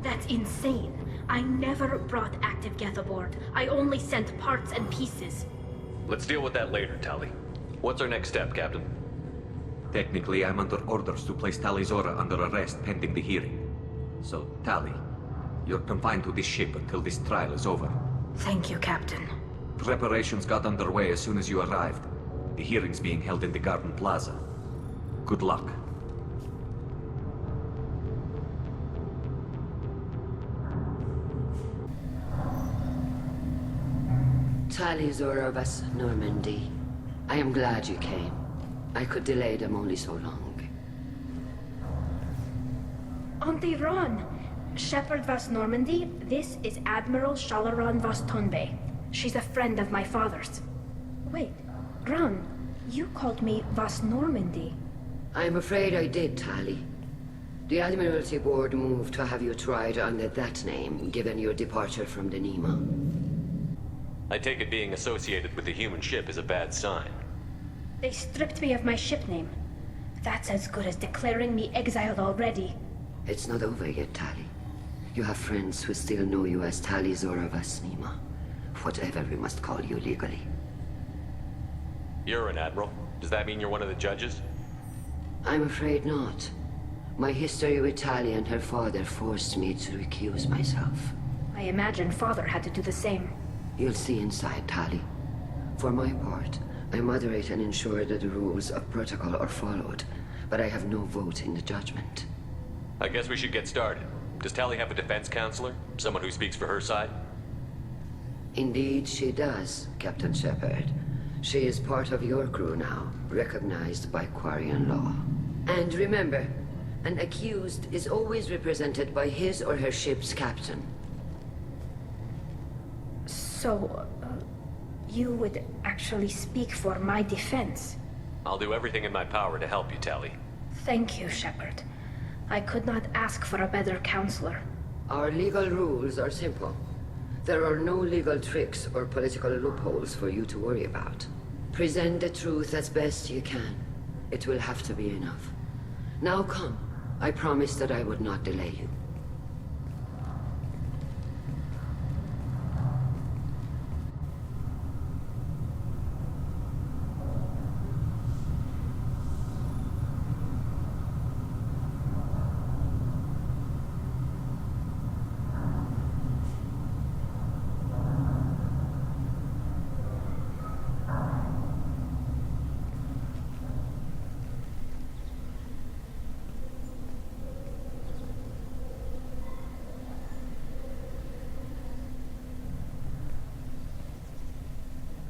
That's insane. I never brought active Geth aboard. I only sent parts and pieces. Let's deal with that later, Tali. What's our next step, Captain? Technically, I'm under orders to place Tali Zora under arrest pending the hearing. So, Tali, you're confined to this ship until this trial is over. Thank you, Captain. Preparations got underway as soon as you arrived. The hearing's being held in the Garden Plaza. Good luck. Tali Zora of us, Normandy. I am glad you came. I could delay them only so long. Auntie Ron! Shepherd Vas Normandy, this is Admiral Shalaran Vas Tonbe. She's a friend of my father's. Wait, Ron, you called me Vas Normandy. I'm afraid I did, Tali. The Admiralty Board moved to have you tried under that name, given your departure from the Nima. I take it being associated with the human ship is a bad sign. They stripped me of my ship name. That's as good as declaring me exiled already. It's not over yet, Tali. You have friends who still know you as Tali Zora Vas Nima. Whatever we must call you legally. You're an admiral. Does that mean you're one of the judges? I'm afraid not. My history with Tali and her father forced me to recuse myself. I imagine father had to do the same. You'll see inside, Tali. For my part, I moderate and ensure that the rules of protocol are followed, but I have no vote in the judgment. I guess we should get started. Does Tali have a defense counselor? Someone who speaks for her side? Indeed, she does, Captain Shepard. She is part of your crew now, recognized by Quarian law. And remember, an accused is always represented by his or her ship's captain. So, you would actually speak for my defense? I'll do everything in my power to help you, Tali. Thank you, Shepard. I could not ask for a better counselor. Our legal rules are simple. There are no legal tricks or political loopholes for you to worry about. Present the truth as best you can. It will have to be enough. Now come. I promised that I would not delay you.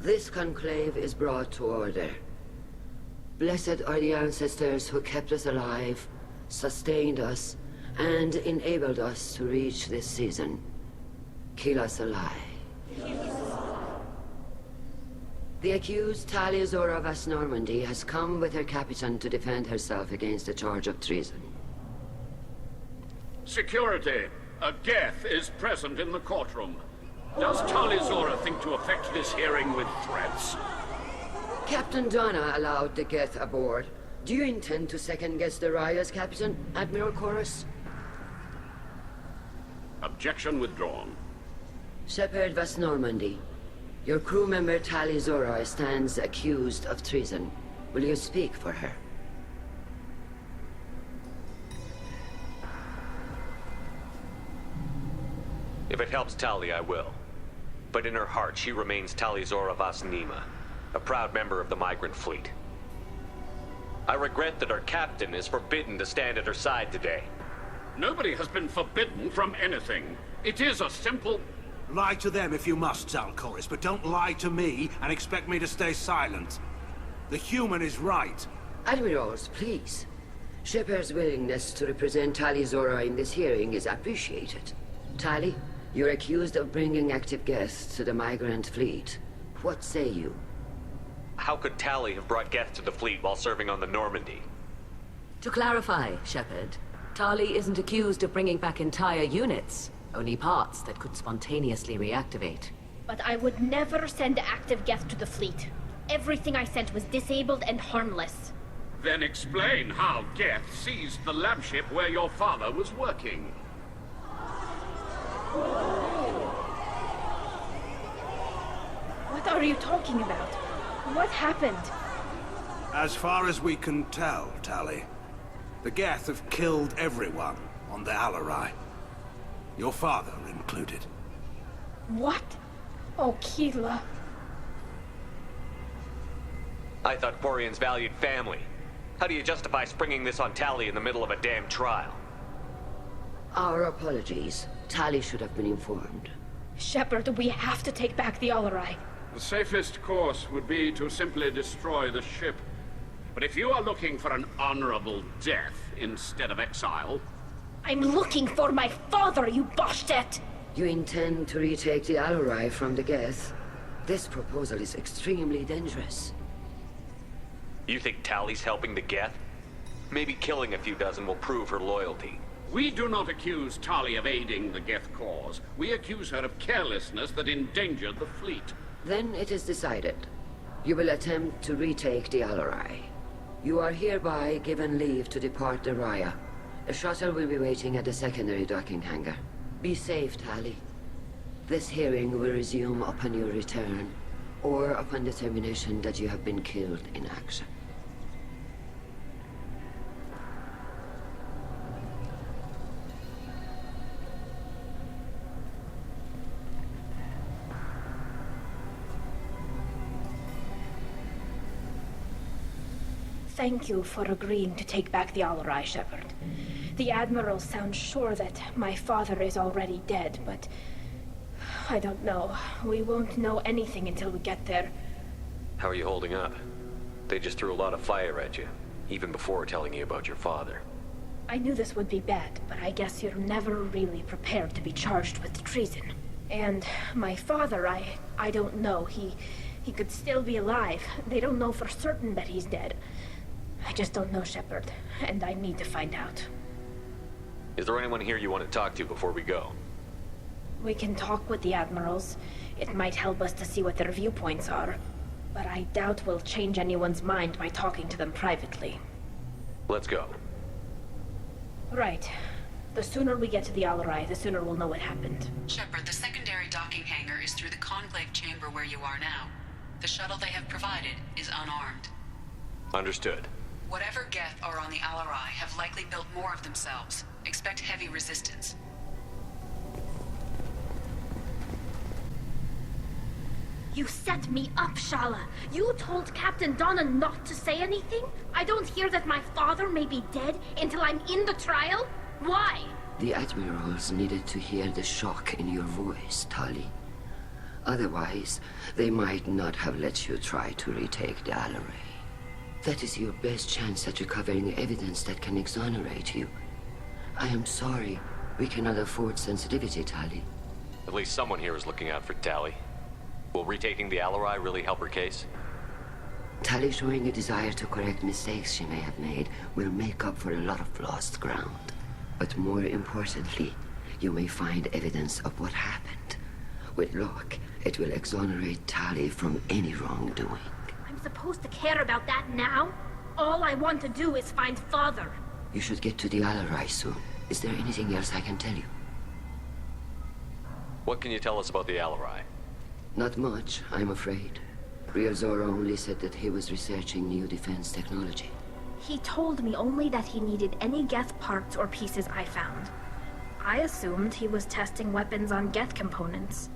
This conclave is brought to order. Blessed are the ancestors who kept us alive, sustained us, and enabled us to reach this season. Kill us alive. The accused Tali Zora Vas Normandy has come with her captain to defend herself against a charge of treason. Security! A Geth is present in the courtroom. Does Tali Zora think to affect this hearing with threats? Captain Donna allowed the Geth aboard. Do you intend to second-guess the Raya's captain, Admiral Chorus? Objection withdrawn. Shepard Vas Normandy, your crew member Tali Zora stands accused of treason. Will you speak for her? If it helps Tali, I will. But in her heart, she remains Tali Zora Vas Nima, a proud member of the migrant fleet. I regret that our captain is forbidden to stand at her side today. Nobody has been forbidden from anything. It is a simple... Lie to them if you must, Zalcoris, but don't lie to me and expect me to stay silent. The human is right. Admirals, please. Shepard's willingness to represent Tali Zora in this hearing is appreciated. Tali, you're accused of bringing active Geth to the migrant fleet. What say you? How could Tali have brought Geth to the fleet while serving on the Normandy? To clarify, Shepard, Tali isn't accused of bringing back entire units, only parts that could spontaneously reactivate. But I would never send active Geth to the fleet. Everything I sent was disabled and harmless. Then explain how Geth seized the lab ship where your father was working. What are you talking about? What happened? As far as we can tell, Tali, the Geth have killed everyone on the Alarai. Your father included. What? Oh, Keela. I thought Quarians valued family. How do you justify springing this on Tali in the middle of a damn trial? Our apologies. Tali should have been informed. Shepard, we have to take back the Alarai. The safest course would be to simply destroy the ship. But if you are looking for an honorable death instead of exile... I'm looking for my father, you bastet! You intend to retake the Alarai from the Geth? This proposal is extremely dangerous. You think Tali's helping the Geth? Maybe killing a few dozen will prove her loyalty. We do not accuse Tali of aiding the Geth cause. We accuse her of carelessness that endangered the fleet. Then it is decided. You will attempt to retake the Alarai. You are hereby given leave to depart the Raya. A shuttle will be waiting at the secondary docking hangar. Be safe, Tali. This hearing will resume upon your return, or upon determination that you have been killed in action. Thank you for agreeing to take back the Alarai, Shepard. The Admiral sounds sure that my father is already dead, but... I don't know. We won't know anything until we get there. How are you holding up? They just threw a lot of fire at you, even before telling you about your father. I knew this would be bad, but I guess you're never really prepared to be charged with treason. And my father, I don't know. He could still be alive. They don't know for certain that he's dead. I just don't know, Shepard, and I need to find out. Is there anyone here you want to talk to before we go? We can talk with the Admirals. It might help us to see what their viewpoints are. But I doubt we'll change anyone's mind by talking to them privately. Let's go. Right. The sooner we get to the Alarai, the sooner we'll know what happened. Shepard, the secondary docking hangar is through the conclave chamber where you are now. The shuttle they have provided is unarmed. Understood. Whatever Geth are on the Alarai have likely built more of themselves. Expect heavy resistance. You set me up, Shala. You told Captain Donna not to say anything? I don't hear that my father may be dead until I'm in the trial? Why? The Admirals needed to hear the shock in your voice, Tali. Otherwise, they might not have let you try to retake the Alarai. That is your best chance at recovering evidence that can exonerate you. I am sorry. We cannot afford sensitivity, Tali. At least someone here is looking out for Tali. Will retaking the Alarai really help her case? Tali showing a desire to correct mistakes she may have made will make up for a lot of lost ground. But more importantly, you may find evidence of what happened. With luck, it will exonerate Tali from any wrongdoing. I'm supposed to care about that now? All I want to do is find Father. You should get to the Alarai soon. Is there anything else I can tell you? What can you tell us about the Alarai? Not much, I'm afraid. Real Zora only said that he was researching new defense technology. He told me only that he needed any Geth parts or pieces I found. I assumed he was testing weapons on Geth components.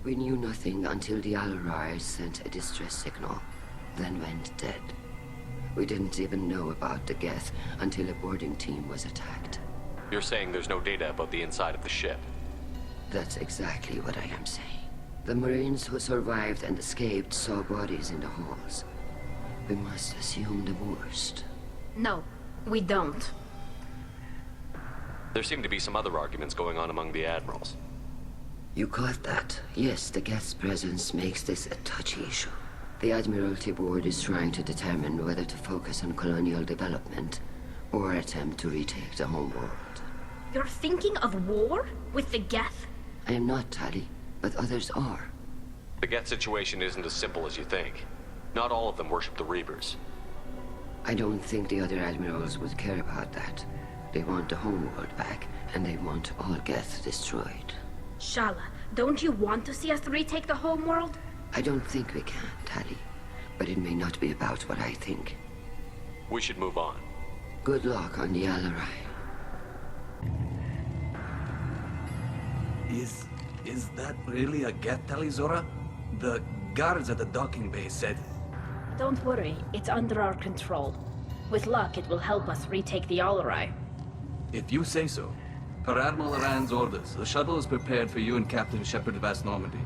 We knew nothing until the Alarai sent a distress signal, then went dead. We didn't even know about the Geth until a boarding team was attacked. You're saying there's no data about the inside of the ship? That's exactly what I am saying. The Marines who survived and escaped saw bodies in the halls. We must assume the worst. No, we don't. There seem to be some other arguments going on among the admirals. You caught that? Yes, the Geth's presence makes this a touchy issue. The Admiralty Board is trying to determine whether to focus on colonial development or attempt to retake the homeworld. You're thinking of war? With the Geth? I am not, Tali, but others are. The Geth situation isn't as simple as you think. Not all of them worship the Reapers. I don't think the other admirals would care about that. They want the homeworld back, and they want all Geth destroyed. Shala, don't you want to see us retake the homeworld? I don't think we can, Tali. But it may not be about what I think. We should move on. Good luck on the Alarai. Is that really a Geth tally, Zora? The guards at the docking bay said... Don't worry, it's under our control. With luck, it will help us retake the Alarai. If you say so. Per Admiral Rand's orders, the shuttle is prepared for you and Captain Shepard of Vast Normandy.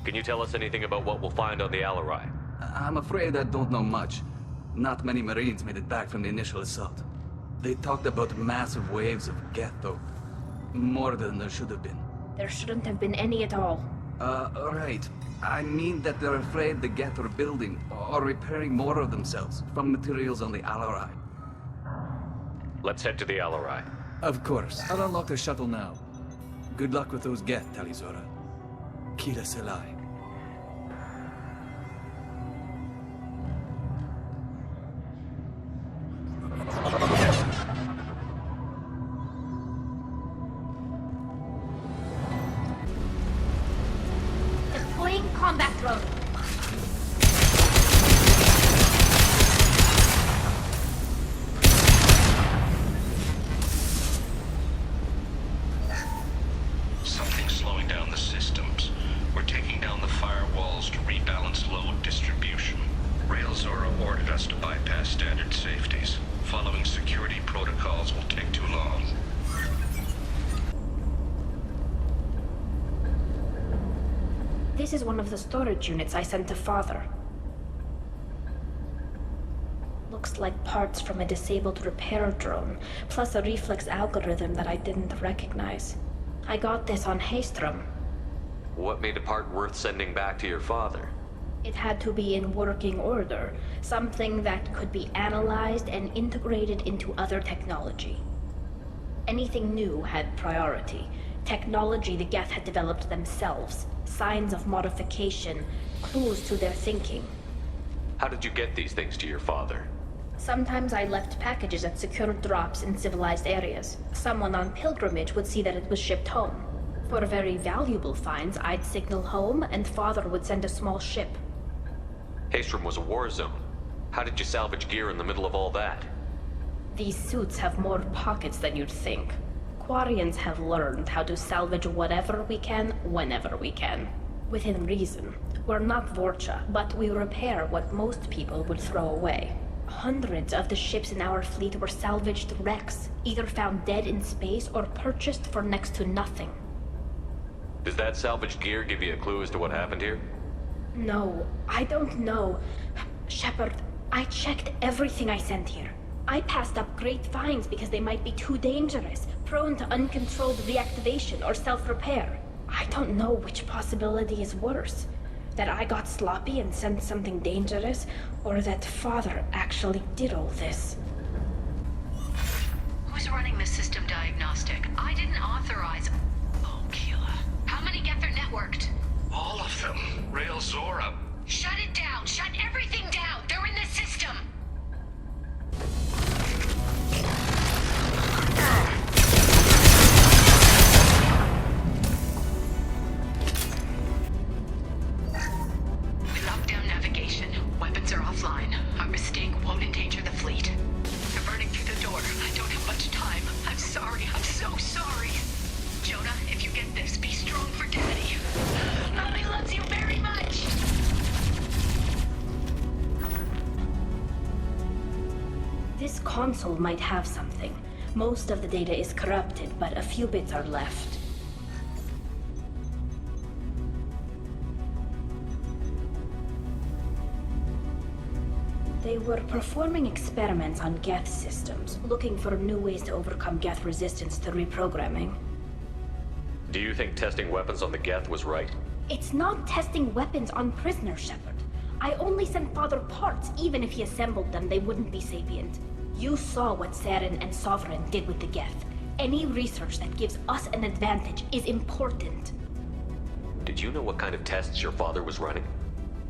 Can you tell us anything about what we'll find on the Alarai? I'm afraid I don't know much. Not many Marines made it back from the initial assault. They talked about massive waves of Geth, though. More than there should have been. There shouldn't have been any at all. Right. I mean that they're afraid the Geth are building or repairing more of themselves from materials on the Alarai. Let's head to the Alarai. Of course. I'll unlock the shuttle now. Good luck with those Geth, Talizora. Kira Selai. Deploying combat drone. Something's slowing down the systems. We're taking down the firewalls to rebalance load distribution. Rail Zora ordered us to bypass standard safeties. Following security protocols will take too long. This is one of the storage units I sent to Father. Looks like parts from a disabled repair drone, plus a reflex algorithm that I didn't recognize. I got this on Haystrom. What made a part worth sending back to your father? It had to be in working order, something that could be analyzed and integrated into other technology. Anything new had priority. Technology the Geth had developed themselves, signs of modification, clues to their thinking. How did you get these things to your father? Sometimes I left packages at secure drops in civilized areas. Someone on pilgrimage would see that it was shipped home. For very valuable finds, I'd signal home, and Father would send a small ship. Haystrom was a war zone. How did you salvage gear in the middle of all that? These suits have more pockets than you'd think. Quarians have learned how to salvage whatever we can, whenever we can. Within reason. We're not Vorcha, but we repair what most people would throw away. Hundreds of the ships in our fleet were salvaged wrecks, either found dead in space or purchased for next to nothing. Does that salvaged gear give you a clue as to what happened here? No, I don't know. Shepard, I checked everything I sent here. I passed up great finds because they might be too dangerous, prone to uncontrolled reactivation or self-repair. I don't know which possibility is worse. That I got sloppy and sent something dangerous, or that Father actually did all this. Who's running the system diagnostic? I didn't authorize... Oh, Keela. How many Geth are networked? All of them. Rail Zora. Shut it down! Shut everything down! They're in the system! We locked down navigation. Weapons are offline. Our mistake won't endanger the fleet. They're burning through the door. I don't have much time. I'm sorry. I'm so sorry. Jonah, if you get this, be strong for Daddy. Mommy loves you very much! This console might have something. Most of the data is corrupted, but a few bits are left. They were performing experiments on Geth systems, looking for new ways to overcome Geth resistance to reprogramming. Do you think testing weapons on the Geth was right? It's not testing weapons on prisoners, Shepard. I only sent Father parts. Even if he assembled them, they wouldn't be sapient. You saw what Saren and Sovereign did with the Geth. Any research that gives us an advantage is important. Did you know what kind of tests your father was running?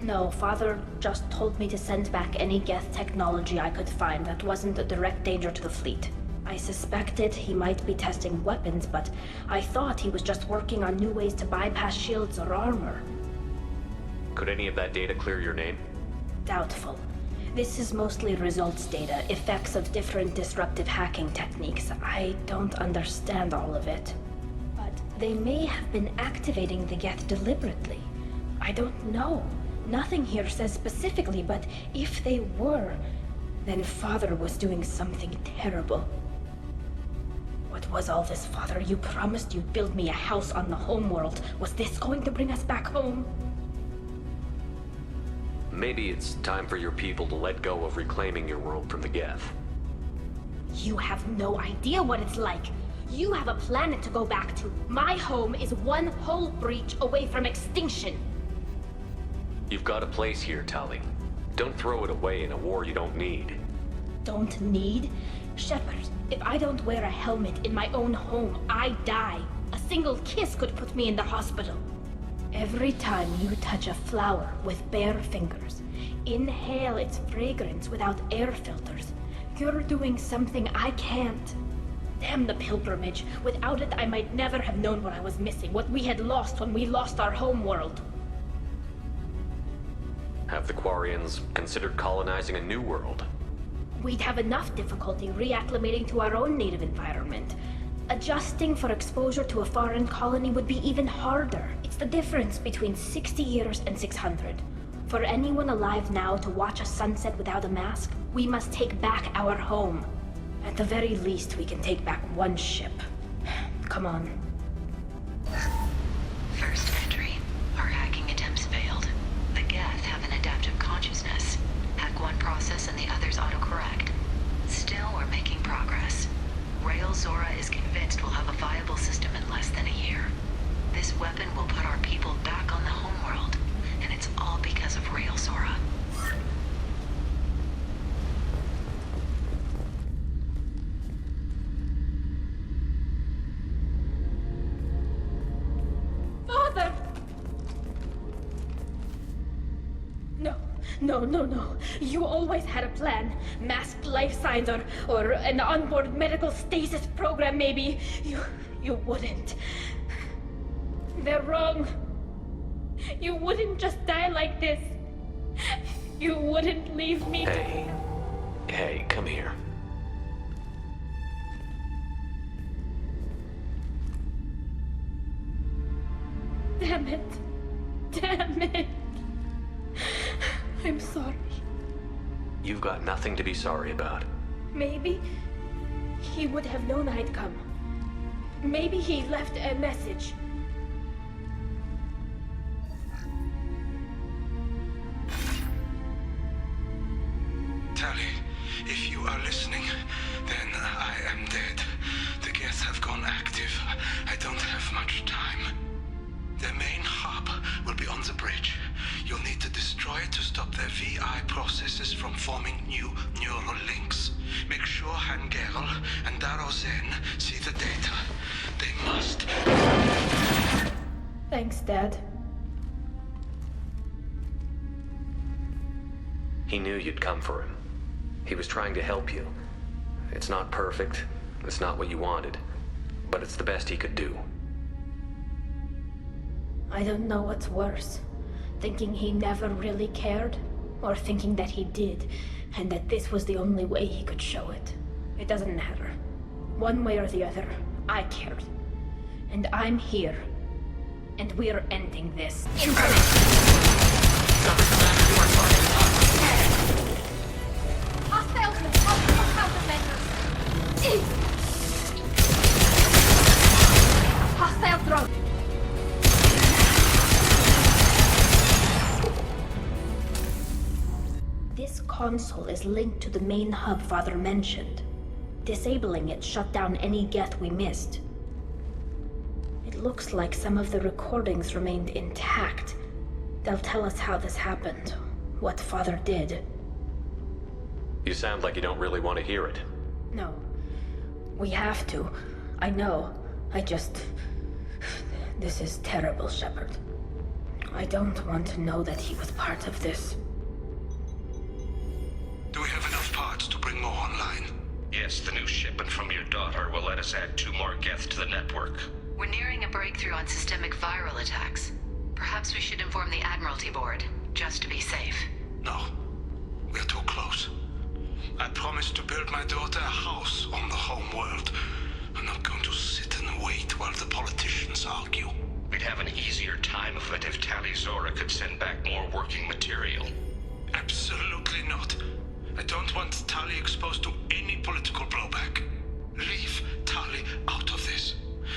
No, Father just told me to send back any Geth technology I could find that wasn't a direct danger to the fleet. I suspected he might be testing weapons, but I thought he was just working on new ways to bypass shields or armor. Could any of that data clear your name? Doubtful. This is mostly results data, effects of different disruptive hacking techniques. I don't understand all of it. But they may have been activating the Geth deliberately. I don't know. Nothing here says specifically, but if they were, then Father was doing something terrible. What was all this, Father? You promised you'd build me a house on the homeworld. Was this going to bring us back home? Maybe it's time for your people to let go of reclaiming your world from the Geth. You have no idea what it's like. You have a planet to go back to. My home is one hull breach away from extinction. You've got a place here, Tali. Don't throw it away in a war you don't need. Don't need? Shepard, if I don't wear a helmet in my own home, I die. A single kiss could put me in the hospital. Every time you touch a flower with bare fingers, inhale its fragrance without air filters, you're doing something I can't. Damn the pilgrimage. Without it, I might never have known what I was missing, what we had lost when we lost our homeworld. Have the Quarians considered colonizing a new world? We'd have enough difficulty reacclimating to our own native environment. Adjusting for exposure to a foreign colony would be even harder. It's the difference between 60 years and 600. For anyone alive now to watch a sunset without a mask, we must take back our home. At the very least, we can take back one ship. Come on. First entry. Our hacking attempts failed. The Geth have an adaptive consciousness. Hack one process and the others autocorrect. Still, we're making progress. Rail Zora is convinced we'll have a viable system in less than a year. This weapon will put our people back on the homeworld, and it's all because of Rail Zora. Father! No. You always had a plan. Masked life signs or an onboard medical stasis program, maybe. You wouldn't. They're wrong. You wouldn't just die like this. You wouldn't leave me. Hey, come here. Damn it. I'm sorry. You've got nothing to be sorry about. Maybe he would have known I'd come. Maybe he left a message. Tali, if you are listening, then I am dead. The Geth have gone active. I don't have much time. Their main hub will be on the bridge. You'll need to destroy it to stop their VI processes from forming new neural links. Make sure Hangerl and Daro Zen see the data. They must. Thanks, Dad. He knew you'd come for him. He was trying to help you. It's not perfect. It's not what you wanted. But it's the best he could do. I don't know what's worse. Thinking he never really cared, or thinking that he did, and that this was the only way he could show it. It doesn't matter. One way or the other, I cared. And I'm here. And we're ending this. Hostile drone! This console is linked to the main hub Father mentioned. Disabling it shut down any Geth we missed. It looks like some of the recordings remained intact. They'll tell us how this happened, what Father did. You sound like you don't really want to hear it. No. We have to. I know. This is terrible, Shepard. I don't want to know that he was part of this. Do we have enough parts to bring more online? Yes, the new shipment from your daughter will let us add 2 more Geth to the network. We're nearing a breakthrough on systemic viral attacks. Perhaps we should inform the Admiralty Board, just to be safe. No. We're too close. I promised to build my daughter a house on the home world. I'm not going to sit and wait while the politicians argue. We'd have an easier time of it if Tali Zora could send back more working material. Absolutely not. I don't want Tali exposed to any political blowback. Leave Tali out of this.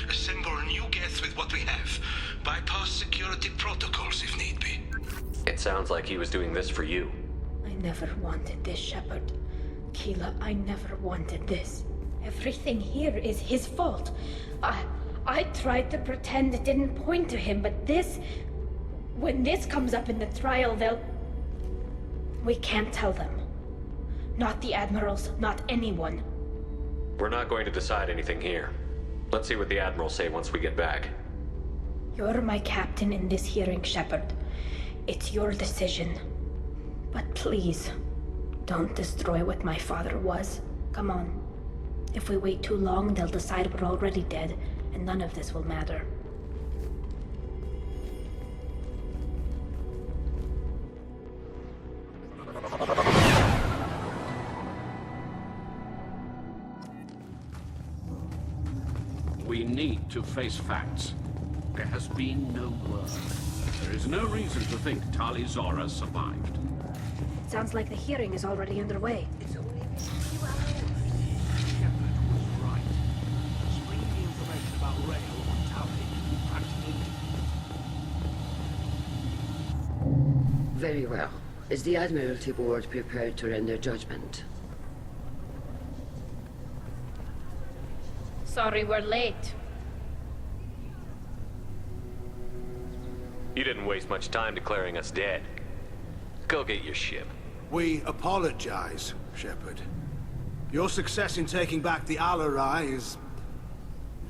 Assemble new Geth with what we have. Bypass security protocols if need be. It sounds like he was doing this for you. I never wanted this, Shepard. Keela, I never wanted this. Everything here is his fault. I tried to pretend it didn't point to him, but this... When this comes up in the trial, they'll... We can't tell them. Not the admirals, not anyone. We're not going to decide anything here. Let's see what the Admirals say once we get back. You're my captain in this hearing, Shepard. It's your decision. But please, don't destroy what my father was. Come on. If we wait too long, they'll decide we're already dead, and none of this will matter. We need to face facts. There has been no word. There is no reason to think Tali Zora survived. It sounds like the hearing is already underway. Very well. Is the Admiralty Board prepared to render judgment? Sorry we're late. You didn't waste much time declaring us dead. Go get your ship. We apologize, Shepard. Your success in taking back the Alarai is...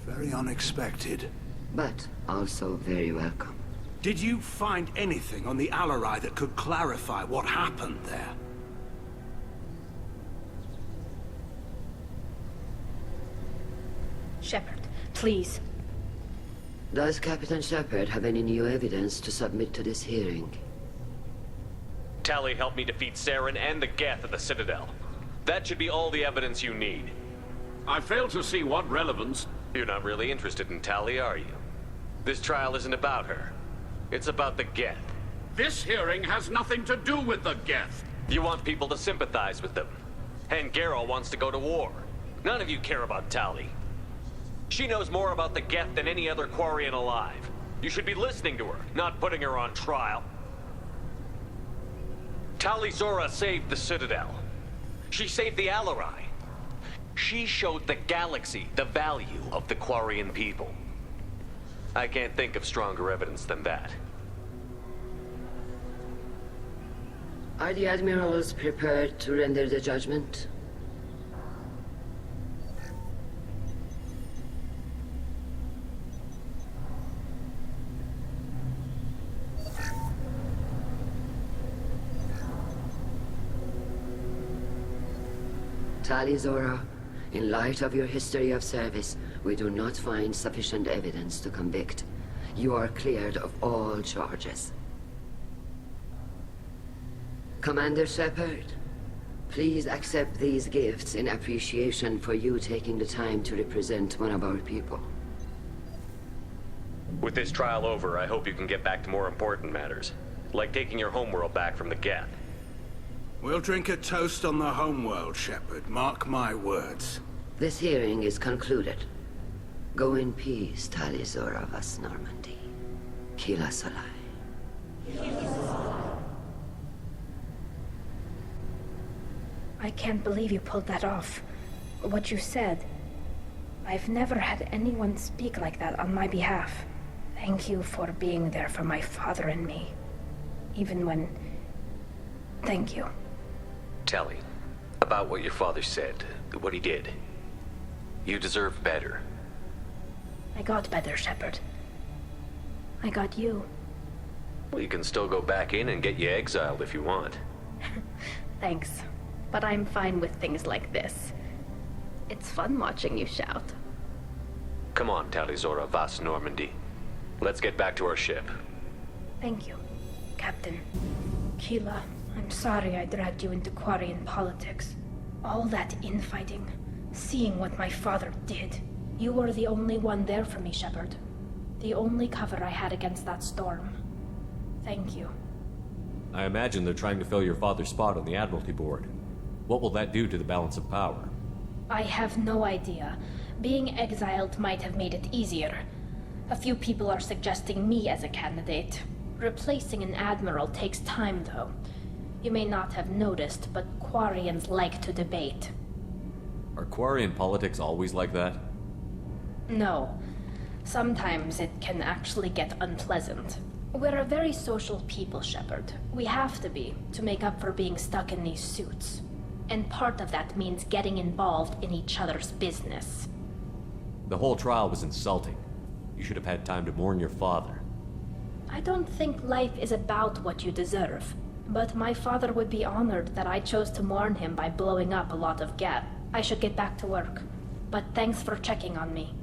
very unexpected. But also very welcome. Did you find anything on the Alarai that could clarify what happened there? Shepard, please. Does Captain Shepard have any new evidence to submit to this hearing? Tali helped me defeat Saren and the Geth at the Citadel. That should be all the evidence you need. I fail to see what relevance... You're not really interested in Tali, are you? This trial isn't about her. It's about the Geth. This hearing has nothing to do with the Geth. You want people to sympathize with them. And Garrow wants to go to war. None of you care about Tali. She knows more about the Geth than any other Quarian alive. You should be listening to her, not putting her on trial. Tali Zora saved the Citadel. She saved the Alarai. She showed the galaxy the value of the Quarian people. I can't think of stronger evidence than that. Are the Admirals prepared to render the judgment? Tali Zora, in light of your history of service, we do not find sufficient evidence to convict. You are cleared of all charges. Commander Shepard, please accept these gifts in appreciation for you taking the time to represent one of our people. With this trial over, I hope you can get back to more important matters, like taking your homeworld back from the Geth. We'll drink a toast on the homeworld, Shepard. Mark my words. This hearing is concluded. Go in peace, Tali Zora Vas Normandy. Kila Salai. I can't believe you pulled that off. What you said. I've never had anyone speak like that on my behalf. Thank you for being there for my father and me. Even when... Thank you. Tali, about what your father said, what he did. You deserve better. I got better, Shepard. I got you. Well, you can still go back in and get you exiled if you want. Thanks. But I'm fine with things like this. It's fun watching you shout. Come on, Tali Zora Vas Normandy. Let's get back to our ship. Thank you, Captain. Keela, I'm sorry I dragged you into Quarian politics. All that infighting, seeing what my father did. You were the only one there for me, Shepard. The only cover I had against that storm. Thank you. I imagine they're trying to fill your father's spot on the Admiralty Board. What will that do to the balance of power? I have no idea. Being exiled might have made it easier. A few people are suggesting me as a candidate. Replacing an admiral takes time, though. You may not have noticed, but Quarians like to debate. Are Quarian politics always like that? No. Sometimes it can actually get unpleasant. We're a very social people, Shepard. We have to be, to make up for being stuck in these suits. And part of that means getting involved in each other's business. The whole trial was insulting. You should have had time to mourn your father. I don't think life is about what you deserve. But my father would be honored that I chose to mourn him by blowing up a lot of Geth. I should get back to work. But thanks for checking on me.